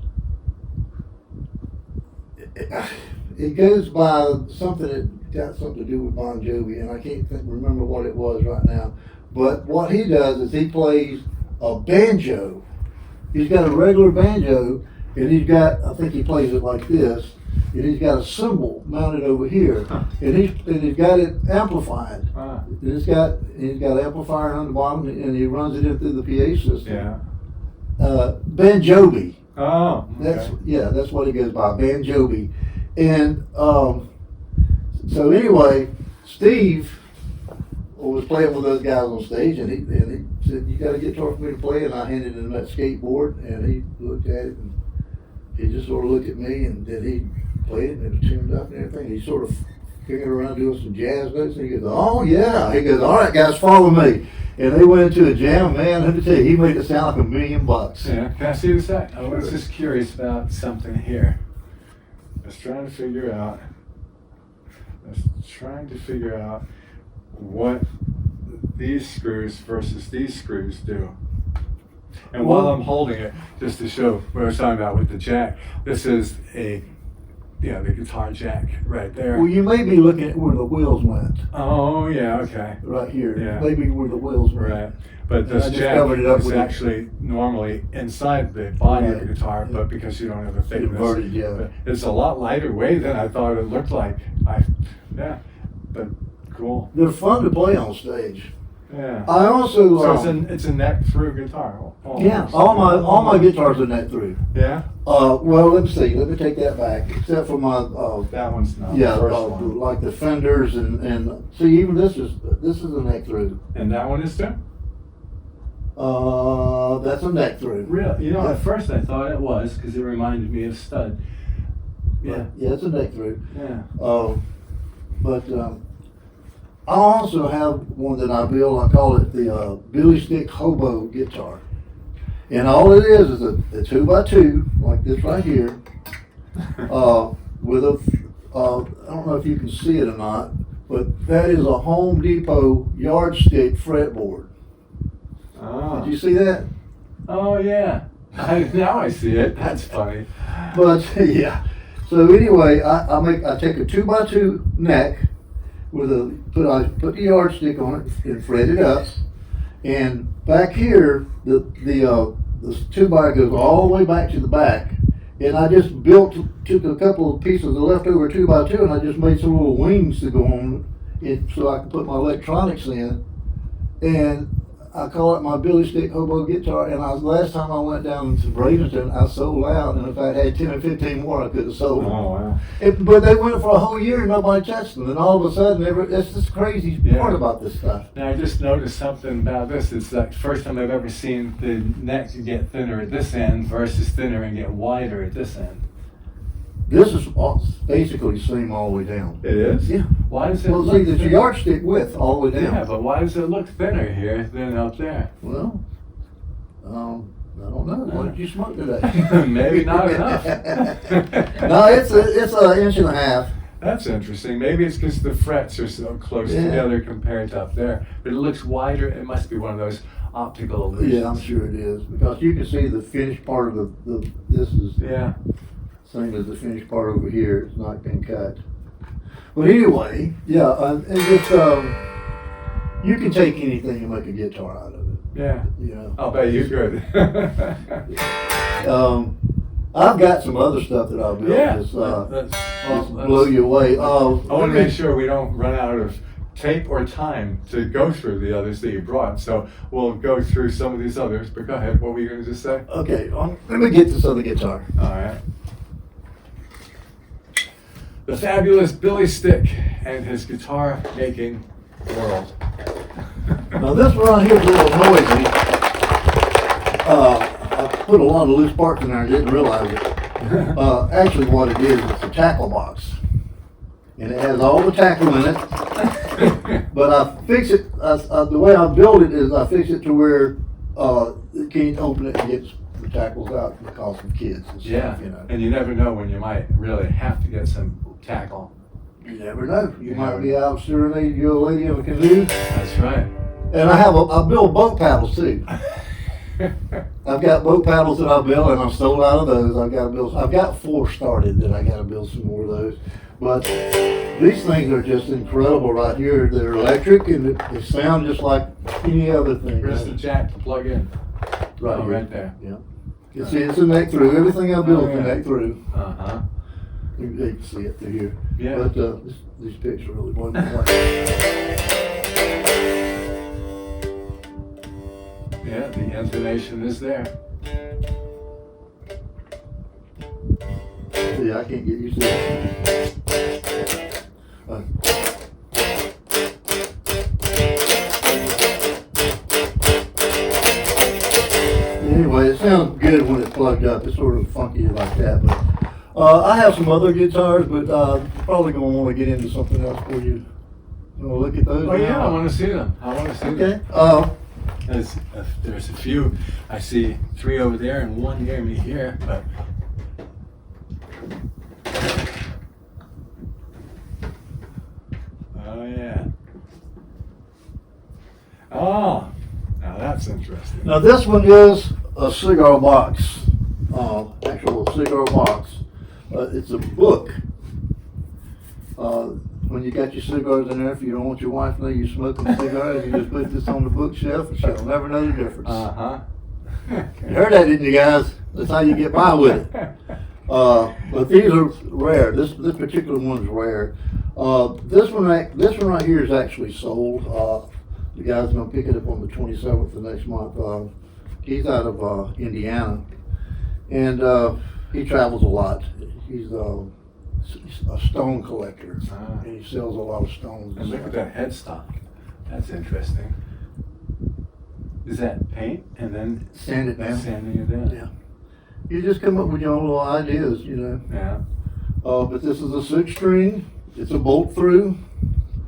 S3: It goes by something that got something to do with Bon Jovi, and I can't remember what it was right now. But what he does is he plays a banjo. He's got a regular banjo, and I think he plays it like this, and he's got a cymbal mounted over here, and he's got it amplified.
S2: Ah,
S3: And he's got amplifier on the bottom, and he runs it in through the PA system.
S2: yeah.
S3: Banjobi.
S2: Oh,
S3: That's
S2: okay.
S3: that's what he goes by, Banjobi. And so anyway, Steve was playing with those guys on stage, and he said, "You got a guitar for me to play?" And I handed him that skateboard, and he looked at it, and he just sort of looked at me, and then he played it, and it was tuned up and everything. He sort of fingered around doing some jazz notes, and he goes, "Oh yeah." He goes, "All right, guys, follow me." And they went into a jam, man. Let me tell you, he made it sound like $1 million.
S2: Yeah, can I see this? I was just curious about something here. I was trying to figure out what these screws versus these screws do. And while I'm holding it, just to show what I was talking about with the jack, this is the guitar jack right there.
S3: Well, you may be looking at where the wheels went.
S2: Oh, yeah, okay.
S3: Right here.
S2: Yeah.
S3: Maybe where the wheels went.
S2: Right. But this jack is actually normally inside the body of the guitar, but because you don't have the thickness,
S3: Inverted, yeah.
S2: but it's a lot lighter weight than I thought it looked like. But cool.
S3: They're fun to play on stage.
S2: Yeah.
S3: I also
S2: So it's a neck through guitar.
S3: yeah, all my guitars are neck through.
S2: Yeah.
S3: Well, let me see. Let me take that back. Except for my
S2: That one's not.
S3: yeah,
S2: The first one.
S3: like the Fenders and see, even this is a neck through.
S2: And that one is too.
S3: That's a neck through.
S2: Really?
S3: Yeah.
S2: At first I thought it was because it reminded me of stud. Yeah.
S3: Yeah, it's a neck through.
S2: Yeah.
S3: But I also have one that I build. I call it the Billy Stick Hobo guitar. And all it is a 2x2, like this right here, with a, I don't know if you can see it or not, but that is a Home Depot yardstick fretboard.
S2: Oh.
S3: Did you see that?
S2: Oh yeah. Now I see it. That's funny.
S3: But yeah. So anyway, I take a 2x2 neck with I put the yardstick on it and fret it up, and back here the 2x goes all the way back to the back, and I just took a couple of pieces of the leftover 2x2 and I just made some little wings to go on it so I could put my electronics in, and I call it my Billy Stick Hobo guitar. And last time I went down to Bradenton, I sold out, and if I'd had 10 or 15 more, I could have sold them.
S2: Oh wow.
S3: But they went for a whole year and nobody touched them, and all of a sudden, that's this crazy part about this stuff.
S2: Now I just noticed something about this. It's like the first time I've ever seen the neck get thinner at this end versus thinner and get wider at this end.
S3: This is basically seam all the way down.
S2: It is?
S3: Yeah.
S2: Why does it
S3: Well,
S2: look
S3: see, the
S2: thinner?
S3: yardstick width all the way down.
S2: Yeah, but why does it look thinner here than up there?
S3: Well, I don't know. What did you smoke today?
S2: Maybe not enough.
S3: No, it's an inch and a half.
S2: That's interesting. Maybe it's because the frets are so close together compared to up there. But it looks wider. It must be one of those optical illusions.
S3: Yeah, I'm sure it is, because you can see the finished part of this is same as the finished part over here. It's not been cut. But anyway, yeah, and just you can take anything and make a guitar out of it.
S2: Yeah.
S3: You know.
S2: I'll bet you could.
S3: I've got some other stuff that I'll build.
S2: Yeah.
S3: Just blow you away.
S2: I want to make sure we don't run out of tape or time to go through the others that you brought. So we'll go through some of these others. But go ahead. What were you going to just say?
S3: Okay, let me get this other guitar.
S2: All right. The fabulous Billy Stick and his guitar making world.
S3: Now this one right here is a little noisy. I put a lot of loose parts in there and didn't realize it. Actually what it is, it's a tackle box. And it has all the tackle in it. But I fix it, the way I build it is I fix it to where you can't open it and get the tackles out because of kids and stuff, you know.
S2: And you never know when you might really have to get some tackle.
S3: You never know. You might be out serenading your lady in a canoe.
S2: That's right.
S3: And I build boat paddles too. I've got boat paddles that I build, and I'm sold out of those. I've got 4 started that I got to build some more of those. But these things are just incredible right here. They're electric and they sound just like any other thing.
S2: Where's the jack to plug in?
S3: Right here.
S2: Right there.
S3: Yeah. You see, it's a neck through. Everything I build is a neck through.
S2: Uh-huh.
S3: You can see it through here.
S2: Yeah.
S3: But these picks are really blow me away.
S2: Yeah, the intonation is there.
S3: See, I can't get used to it. Anyway, it sounds good when it's plugged up. It's sort of funky like that. But I have some other guitars, but probably going to want to get into something else for you. You want to look at those?
S2: Oh yeah, I
S3: now?
S2: want to see them. I want to see them.
S3: Okay.
S2: There's a few. I see 3 over there and 1 near me here, but. Oh yeah. Oh, now that's interesting.
S3: Now this one is a cigar box, actual cigar box. It's a book. When you got your cigars in there, if you don't want your wife to know you're smoking cigars, you just put this on the bookshelf and she'll never know the difference.
S2: Uh-huh.
S3: You heard that, didn't you guys? That's how you get by with it. But these are rare. This particular one is rare. This one right here is actually sold. The guy's gonna pick it up on the 27th of next month. He's out of Indiana, and he travels a lot. He's a stone collector, and he sells a lot of stones.
S2: And look at that headstock. That's interesting. Is that paint and then
S3: Sand it down.
S2: sanding it in?
S3: Yeah. You just come up with your own little ideas, you know.
S2: Yeah.
S3: But this is a 6-string. It's a bolt through.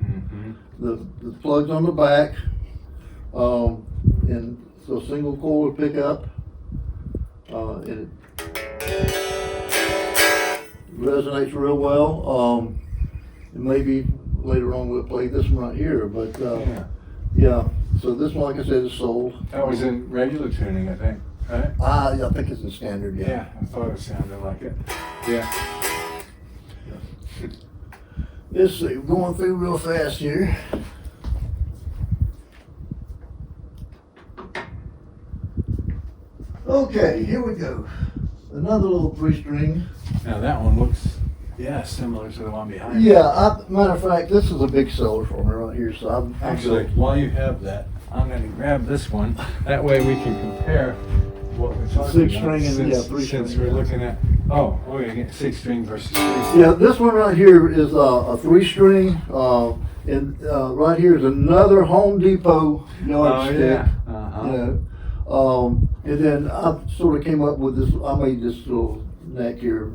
S2: Mm-hmm.
S3: The plug's on the back, and so single coil pickup, and it resonates real well. And maybe later on we'll play this one right here, but yeah. So this one, like I said, is sold.
S2: That was in regular tuning, I think, right?
S3: I think it's in standard.
S2: Yeah, I thought it sounded like it. Yeah.
S3: Let's see, we're going through real fast here. Okay, here we go. Another little 3-string.
S2: Now that one looks, similar to the one behind.
S3: Yeah, matter of fact, this is a big seller for me right here. So I'm
S2: Actually, while you have that, I'm going to grab this one. That way we can compare what we're talking
S3: 6-string and
S2: about.
S3: 3-string.
S2: Since we're looking at, we're going to get 6-string versus 3.
S3: Yeah, this one right here is a 3-string, and right here is another Home Depot yardstick.
S2: yeah. Uh-huh.
S3: You know, and then I sort of came up with this. I made this little neck here,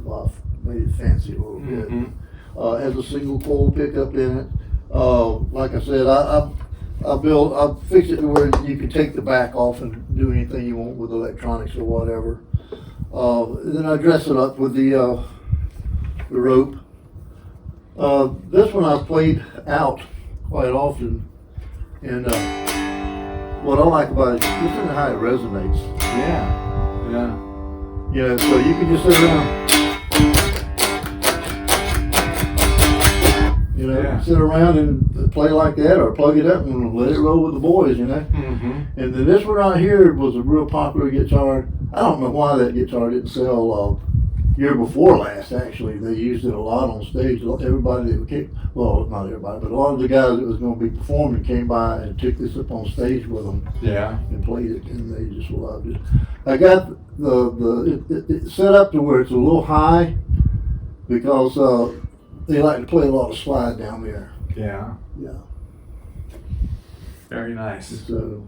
S3: made it fancy a little bit.
S2: Mm-hmm.
S3: Has a single coil pickup in it. Like I said, I fixed it to where you can take the back off and do anything you want with electronics or whatever. Then I dress it up with the rope. This one I've played out quite often, and what I like about it is listen to how it resonates.
S2: Yeah.
S3: You know, so you can just sit around. You know, sit around and play like that, or plug it up and let it roll with the boys, you know.
S2: Mm-hmm.
S3: And then this one right here was a real popular guitar. I don't know why that guitar didn't sell year before last, actually. They used it a lot on stage. Everybody that came, well, not everybody, but a lot of the guys that was going to be performing came by and took this up on stage with them.
S2: Yeah.
S3: And played it, and they just loved it. I got it set up to where it's a little high because they like to play a lot of slide down there.
S2: Yeah.
S3: Yeah.
S2: Very nice.
S3: So,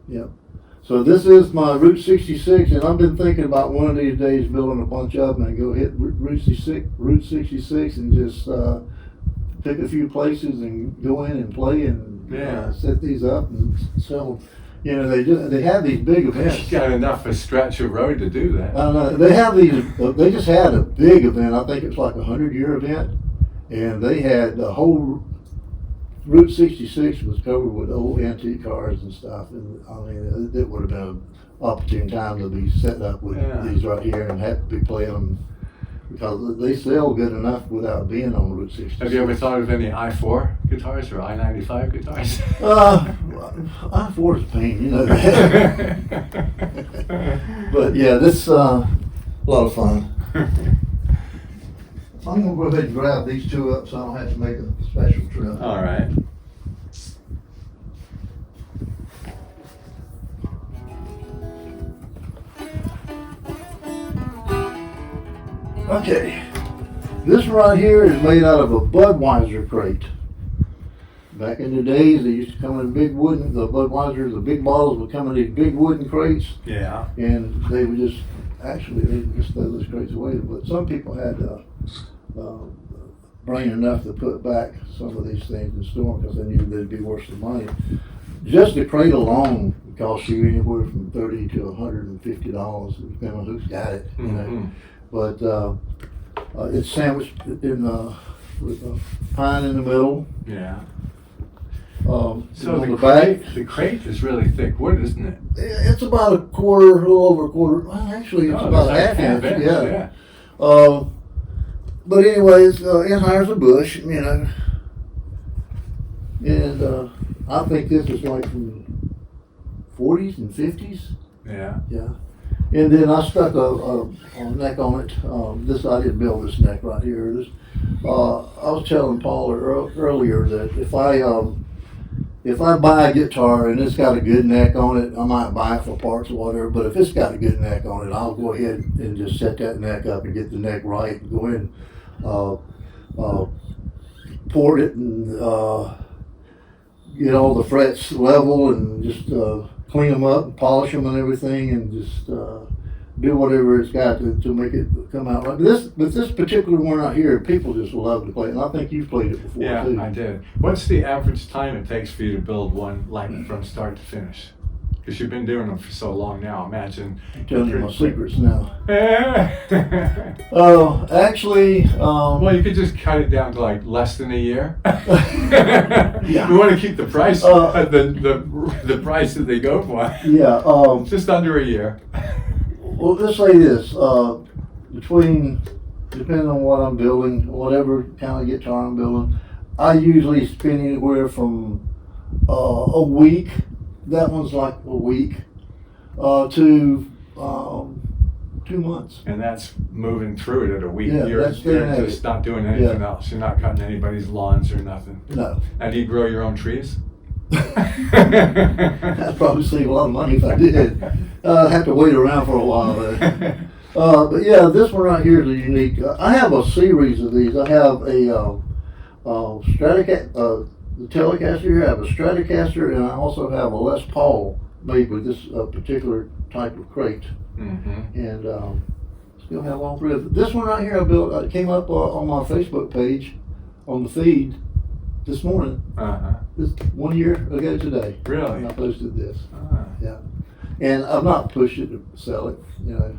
S3: yep. So this is my Route 66, and I've been thinking about one of these days building a bunch of them and go hit Route 66 and just pick a few places and go in and play and set these up and sell. You know, they have these big events.
S2: You got enough of a stretch of road to do that.
S3: I know. They have these. They just had a big event. I think it was like 100-year event, and they had the whole Route 66 was covered with old antique cars and stuff. And I mean, it would have been an opportune time to be set up with these right here and have to be playing them because they sell good enough without being on Route 66.
S2: Have you ever thought of any I-4 guitars or I-95 guitars?
S3: I-4 is a pain, you know that. But yeah, this a lot of fun. I'm gonna go ahead and grab these two up so I don't have to make a special trip.
S2: All right.
S3: Okay, this right here is made out of a Budweiser crate. back in the days, they used to come in big wooden, the Budweiser, the big bottles would come in these big wooden crates,
S2: Yeah.
S3: and they would just, actually, they would just throw those crates away. But some people had, brain enough to put back some of these things and store them because they knew they'd be worth the money. Just the crate alone would cost you anywhere from $30 to $150, depending on who's got it, you know. But it's sandwiched in with a pine in the middle.
S2: Yeah.
S3: So
S2: So
S3: on the back,
S2: the crate is really thick wood, isn't it?
S3: it's about a quarter, a little over a quarter. Well, actually, it's
S2: Oh,
S3: about a
S2: that's
S3: half
S2: like
S3: inch.
S2: yeah.
S3: But anyways, Anheuser-Busch, you know, and I think this is like from 40s and 50s.
S2: Yeah.
S3: Yeah. And then I stuck a neck on it. This I didn't build this neck right here. This, I was telling Paul earlier that if I buy a guitar and it's got a good neck on it, I might buy it for parts or whatever. But if it's got a good neck on it, I'll go ahead and just set that neck up and get the neck right and go in, port it and get all the frets level and just clean them up and polish them and everything and just do whatever it's got to make it come out right. But this particular one out here, people just love to play it, and I think you've played it before
S2: Yeah,
S3: too.
S2: I did. What's the average time it takes for you to build one, like from start to finish? Because you've been doing them for so long now. Imagine.
S3: I'm telling you my secrets now.
S2: Well,
S3: Actually,
S2: you could just cut it down to like less than a year.
S3: Yeah.
S2: We want to keep the price, the price that they go for.
S3: yeah.
S2: Just under a year.
S3: Well, let's say this, depending on what I'm building, whatever kind of guitar I'm building, I usually spend anywhere from a week, that one's like a week, to 2 months.
S2: And that's moving through it at a week.
S3: Yeah,
S2: you're
S3: that's doing it.
S2: just not doing anything
S3: Yeah.
S2: else. You're not cutting anybody's lawns or nothing.
S3: No.
S2: And do you grow your own trees?
S3: I'd probably save a lot of money if I did. I'd have to wait around for a while though. But yeah, this one right here is a unique. I have a series of these. I have a Stratocaster, the Telecaster here. I have a Stratocaster, and I also have a Les Paul made with this particular type of crate.
S2: Mm-hmm.
S3: And still have all three of them. This one right here I built. It came up on my Facebook page, on the feed this morning.
S2: Uh-huh.
S3: This 1 year ago today.
S2: Really?
S3: And I posted this.
S2: Ah.
S3: Yeah. And I've not pushed it to sell it, you know.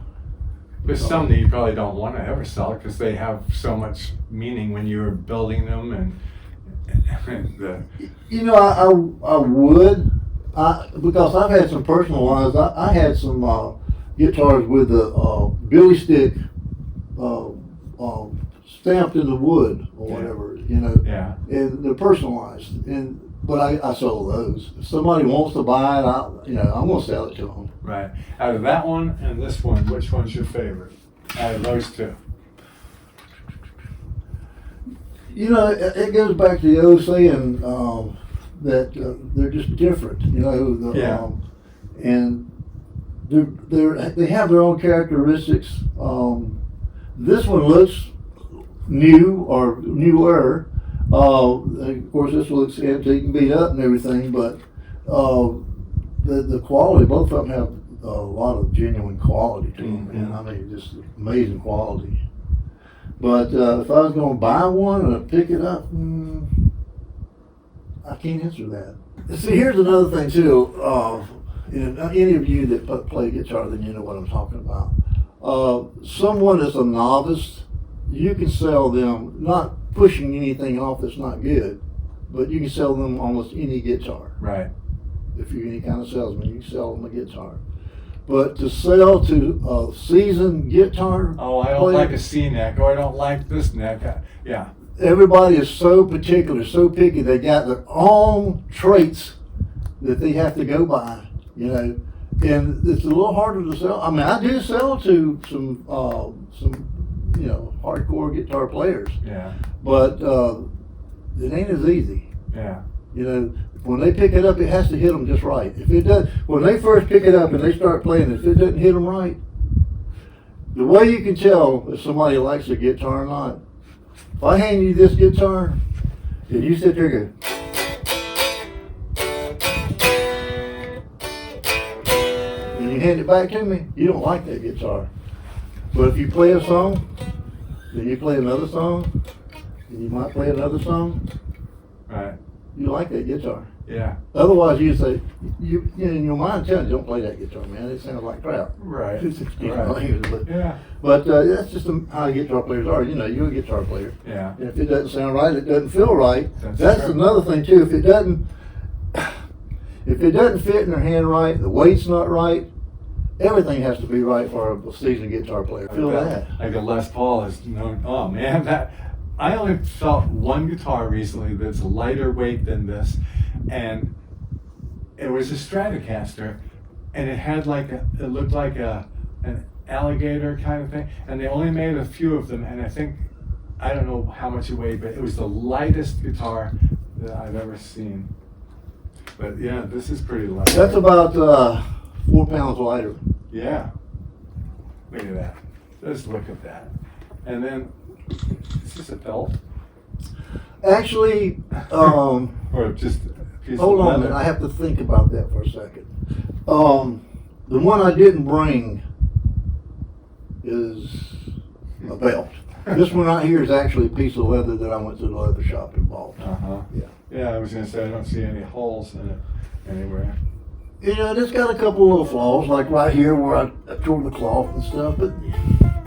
S2: There's some that you probably don't want to ever sell because they have so much meaning when you were building them and the.
S3: You know, I would, because I've had some personal lines. I had some guitars with the Billy stick stamped in the wood or whatever, you know.
S2: Yeah.
S3: And they're personalized, but I sold those. If somebody wants to buy it, I'm gonna sell it to them.
S2: Right. Out of that one and this one, which one's your favorite? Out of those two.
S3: You know, it goes back to the old saying that they're just different. You know,
S2: Yeah.
S3: And they have their own characteristics. This one looks new or newer. Of course, this looks antique and beat up and everything, but the quality, both of them have a lot of genuine quality to them,
S2: Mm-hmm.
S3: and I mean, just amazing quality. But if I was going to buy one and pick it up, I can't answer that. See, here's another thing too. Any of you that play guitar, then you know what I'm talking about. Someone that's a novice, you can sell them, not pushing anything off that's not good, but you can sell them almost any guitar.
S2: Right.
S3: If you're any kind of salesman, you can sell them a guitar. But to sell to a seasoned guitar
S2: Oh, I don't
S3: player,
S2: like a C neck, or I don't like this neck. Yeah.
S3: everybody is so particular, so picky. They got their own traits that they have to go by, you know. And it's a little harder to sell. I mean, I do sell to some hardcore guitar players,
S2: Yeah.
S3: but it ain't as easy.
S2: Yeah.
S3: You know, when they pick it up, it has to hit them just right. If it does, when they first pick it up and they start playing, if it doesn't hit them right, the way you can tell if somebody likes a guitar or not, if I hand you this guitar and you sit there and go, you hand it back to me, you don't like that guitar. But if you play a song, then you play another song, and you might play another song,
S2: Right.
S3: you like that guitar.
S2: Yeah.
S3: Otherwise, you say, you in your mind telling you, don't play that guitar, man. It sounds like crap.
S2: Right.
S3: Excuse my
S2: Right.
S3: language, but
S2: Yeah.
S3: that's just how guitar players are. You know, you're a guitar player.
S2: Yeah.
S3: And if it doesn't sound right, it doesn't feel right. That's
S2: true.
S3: another thing too. If it doesn't fit in their hand right, the weight's not right, everything has to be right for a seasoned guitar player. Feel that?
S2: Like a Les Paul is known. Oh man, that I only felt one guitar recently that's lighter weight than this, and it was a Stratocaster, and it had it looked like an alligator kind of thing, and they only made a few of them, and I don't know how much it weighed, but it was the lightest guitar that I've ever seen. But yeah, this is pretty light.
S3: That's about 4 pounds lighter.
S2: Yeah. Look at that. Just look at that. And then, is this a belt?
S3: Actually,
S2: Or just a piece
S3: hold
S2: of
S3: on a
S2: leather?
S3: minute. I have to think about that for a second. The one I didn't bring is a belt. This one right here is actually a piece of leather that I went to the leather shop and bought.
S2: Uh-huh.
S3: Yeah.
S2: Yeah, I was going to say, I don't see any holes in it anywhere.
S3: You know, it's got a couple little flaws, like right here where I tore the cloth and stuff, but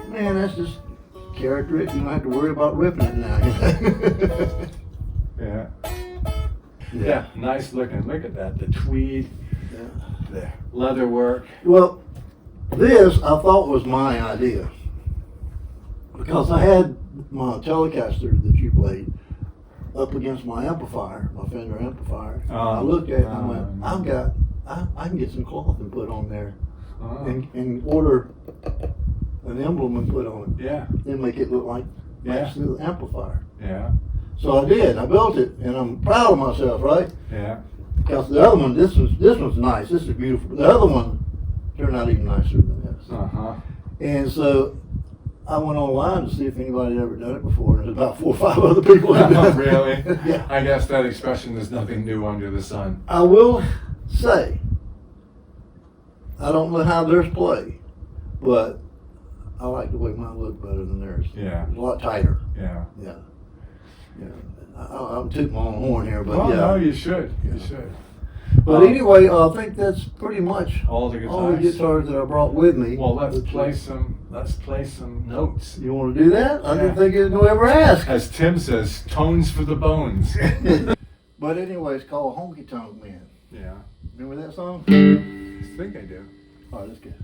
S3: man, that's just characteristic. You don't have to worry about ripping it now.
S2: Yeah. Yeah, nice looking. Look at that. The tweed, the leather work.
S3: Well, this I thought was my idea because I had my Telecaster that you played up against my amplifier, my Fender amplifier. I looked at it and I went, I can get some cloth and put on there and order an emblem and put on it.
S2: Yeah.
S3: And make it look like the amplifier.
S2: Yeah.
S3: So I did. I built it, and I'm proud of myself, right?
S2: Yeah.
S3: Because the other one, this one's nice. This is beautiful. The other one turned out even nicer than this.
S2: Uh-huh.
S3: And so I went online to see if anybody had ever done it before, and there's about 4 or 5 other people that done it.
S2: Really?
S3: Yeah.
S2: I guess that expression is nothing new under the sun.
S3: I will say, I don't know how theirs play, but I like the way mine look better than theirs.
S2: Yeah.
S3: It's a lot tighter.
S2: Yeah.
S3: Yeah. Yeah. I'm tooting my own horn here, but
S2: Well,
S3: yeah.
S2: no, you should. You should.
S3: But anyway, I think that's pretty much
S2: All the guitars.
S3: all the guitars that I brought with me.
S2: Well, let's play some notes.
S3: You want to do that? I
S2: Yeah.
S3: didn't think you'd ever ask.
S2: As Tim says, tones for the bones.
S3: But anyway, it's called Honky Tonk Man.
S2: Yeah.
S3: Remember that song?
S2: I think I do.
S3: Oh, that's good.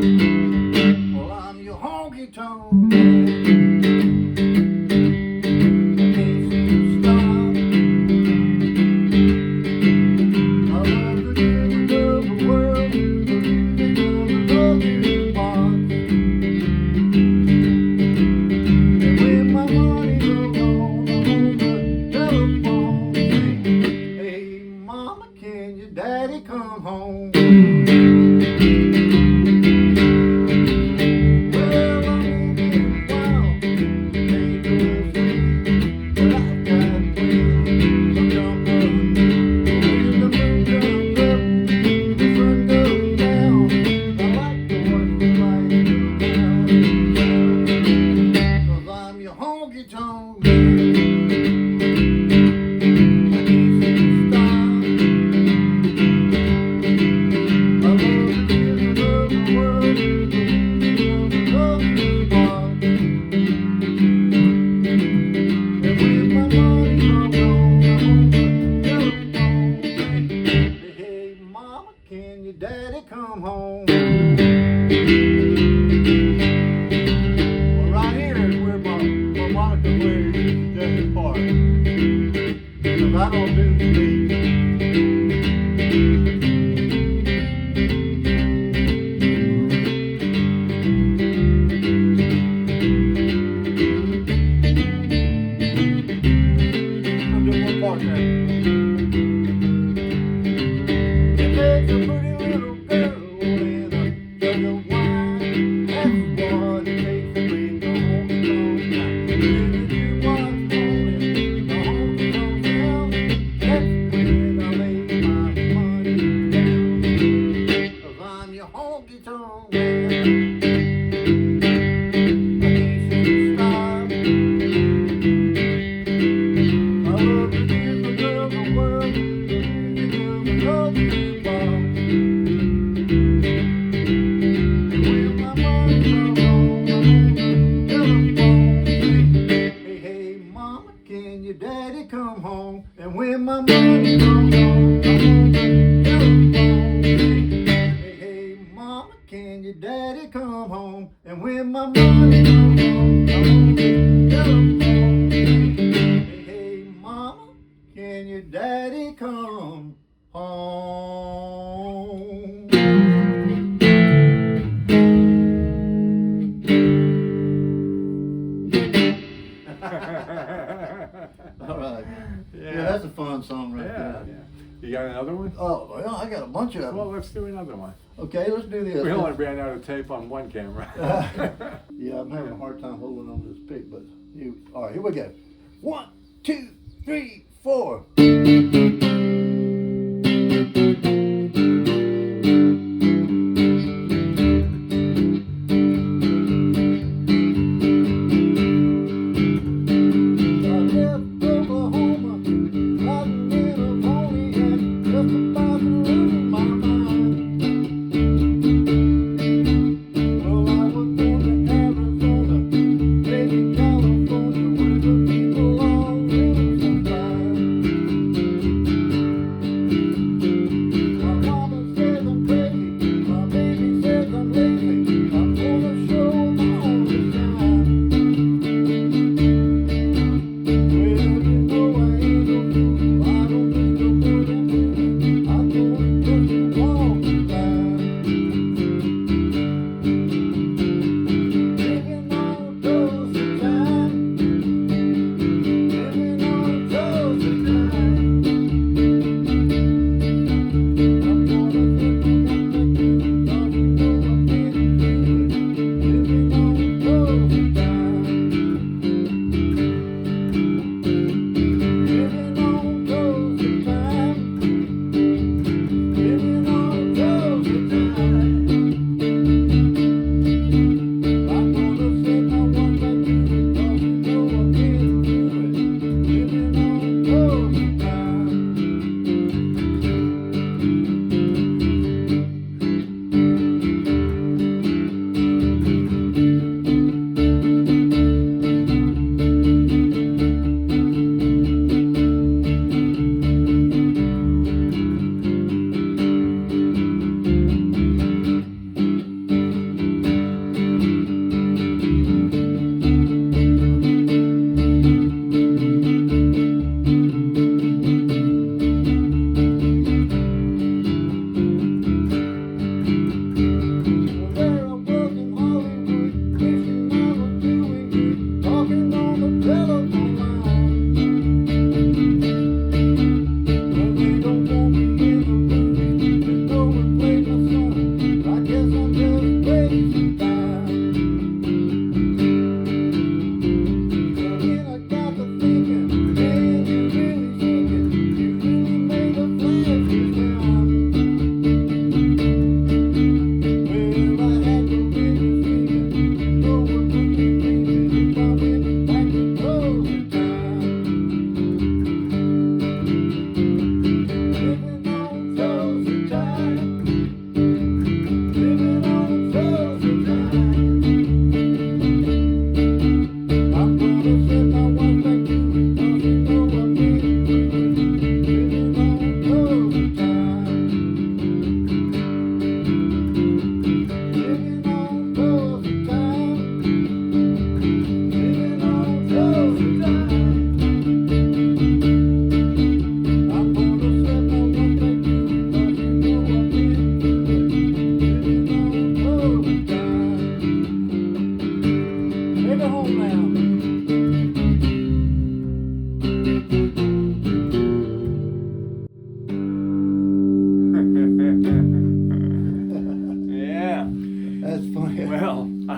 S3: Well, I'm your honky tonk man. I can't seem to stop. I love the music of the world, the music of the broken heart. And when my money's all gone, I'm on the telephone saying, hey, mama, can your daddy come home? Well, I'm getting wild, ain't no free, but I've got wings, I'm jumping. When the moon comes up, the sun goes down, I like to watch the light go round and round. 'Cause I'm your honky tonk man. I can't seem to stop. I love the music of the world, the music of the broken heart. And when my money's all gone, I'm on the telephone saying, hey, mama, can your daddy come home? Well, right here is where my harmonica player does his part. Because I don't do the lead. I'll do one part now. It takes a pretty little girl and a jug of wine. That's what it takes to make a honky tonk night. If you watch on it, the honky tonk sound, come home, and when my money comes home, I'm gonna telephone. Hey, hey, mama, can your daddy come home? And when my money comes home, I'm gonna telephone. Hey, hey, mama, can your daddy come home? All right. Yeah, that's a fun song right there.
S2: Yeah. You got another one?
S3: Oh, well, I got a bunch of them.
S2: Well, let's do another one.
S3: Okay, let's do this.
S2: We only ran out of tape on one camera.
S3: Yeah, I'm having a hard time holding on to this pick, but all right, here we go. 1, 2, 3, 4.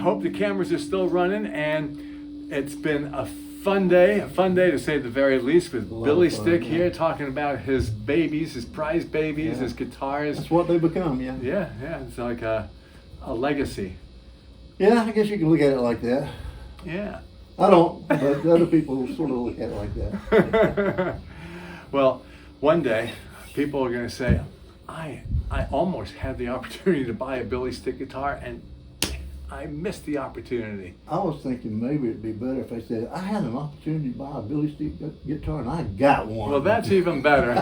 S2: hope the cameras are still running, and it's been a fun day to say the very least, with Billy Stick here talking about his babies, his prize babies, his guitars.
S3: That's what they become, yeah.
S2: Yeah, it's like a legacy.
S3: Yeah, I guess you can look at it like that.
S2: Yeah.
S3: I don't, but other people sort of look at it like that.
S2: Well, one day, people are going to say, I almost had the opportunity to buy a Billy Stick guitar, and I missed the opportunity.
S3: I was thinking maybe it'd be better if I said I had an opportunity to buy a Billy Stick guitar and I got one.
S2: Well, that's even better.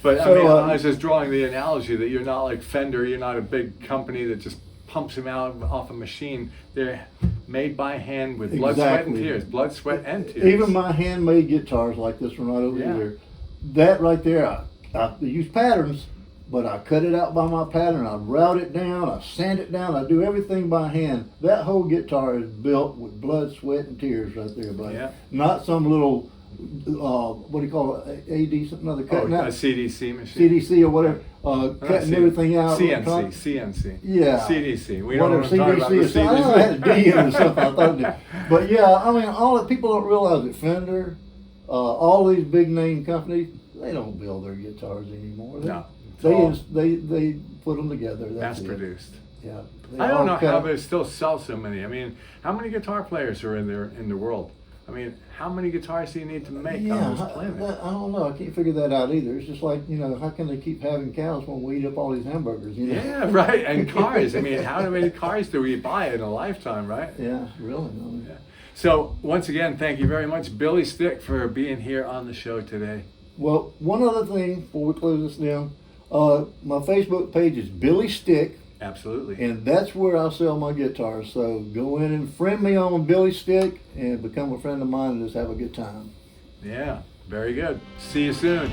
S2: But
S3: So,
S2: I mean, I was just drawing the analogy that you're not like Fender. You're not a big company that just pumps them out off a machine. They're made by hand with blood, sweat, and
S3: Exactly.
S2: tears. Blood, sweat, and tears.
S3: Even my handmade guitars like this one right over
S2: Yeah.
S3: here, that right there, I use patterns, but I cut it out by my pattern. I route it down, I sand it down, I do everything by hand. That whole guitar is built with blood, sweat, and tears right there, buddy.
S2: Yeah.
S3: Not some little, what do you call it, AD, something other, cutting
S2: a
S3: out,
S2: CDC machine.
S3: CDC or whatever, cutting everything out.
S2: CNC.
S3: Yeah.
S2: CDC. We
S3: Whatever,
S2: don't want to talk about the
S3: CDC. I know I had a
S2: CDC.
S3: D in it or something. I thought it did. But yeah, I mean, all the people don't realize that Fender, all these big name companies, they don't build their guitars anymore.
S2: No.
S3: They put them together.
S2: Mass
S3: That's it.
S2: produced.
S3: Yeah. They
S2: I don't
S3: all
S2: know
S3: cut-
S2: how they still sell so many. I mean, how many guitar players are in the world? I mean, how many guitars do you need to make
S3: Yeah,
S2: on this planet?
S3: I don't know. I can't figure that out either. It's just like, how can they keep having cows when we eat up all these hamburgers?
S2: Yeah, right. And cars. I mean, how many cars do we buy in a lifetime, right?
S3: Yeah, really.
S2: Yeah. So once again, thank you very much, Billy Stick, for being here on the show today.
S3: Well, one other thing before we close this down, my Facebook page is Billy Stick.
S2: Absolutely.
S3: And that's where I sell my guitars. So go in and friend me on Billy Stick and become a friend of mine and just have a good time.
S2: Yeah, very good. See you soon.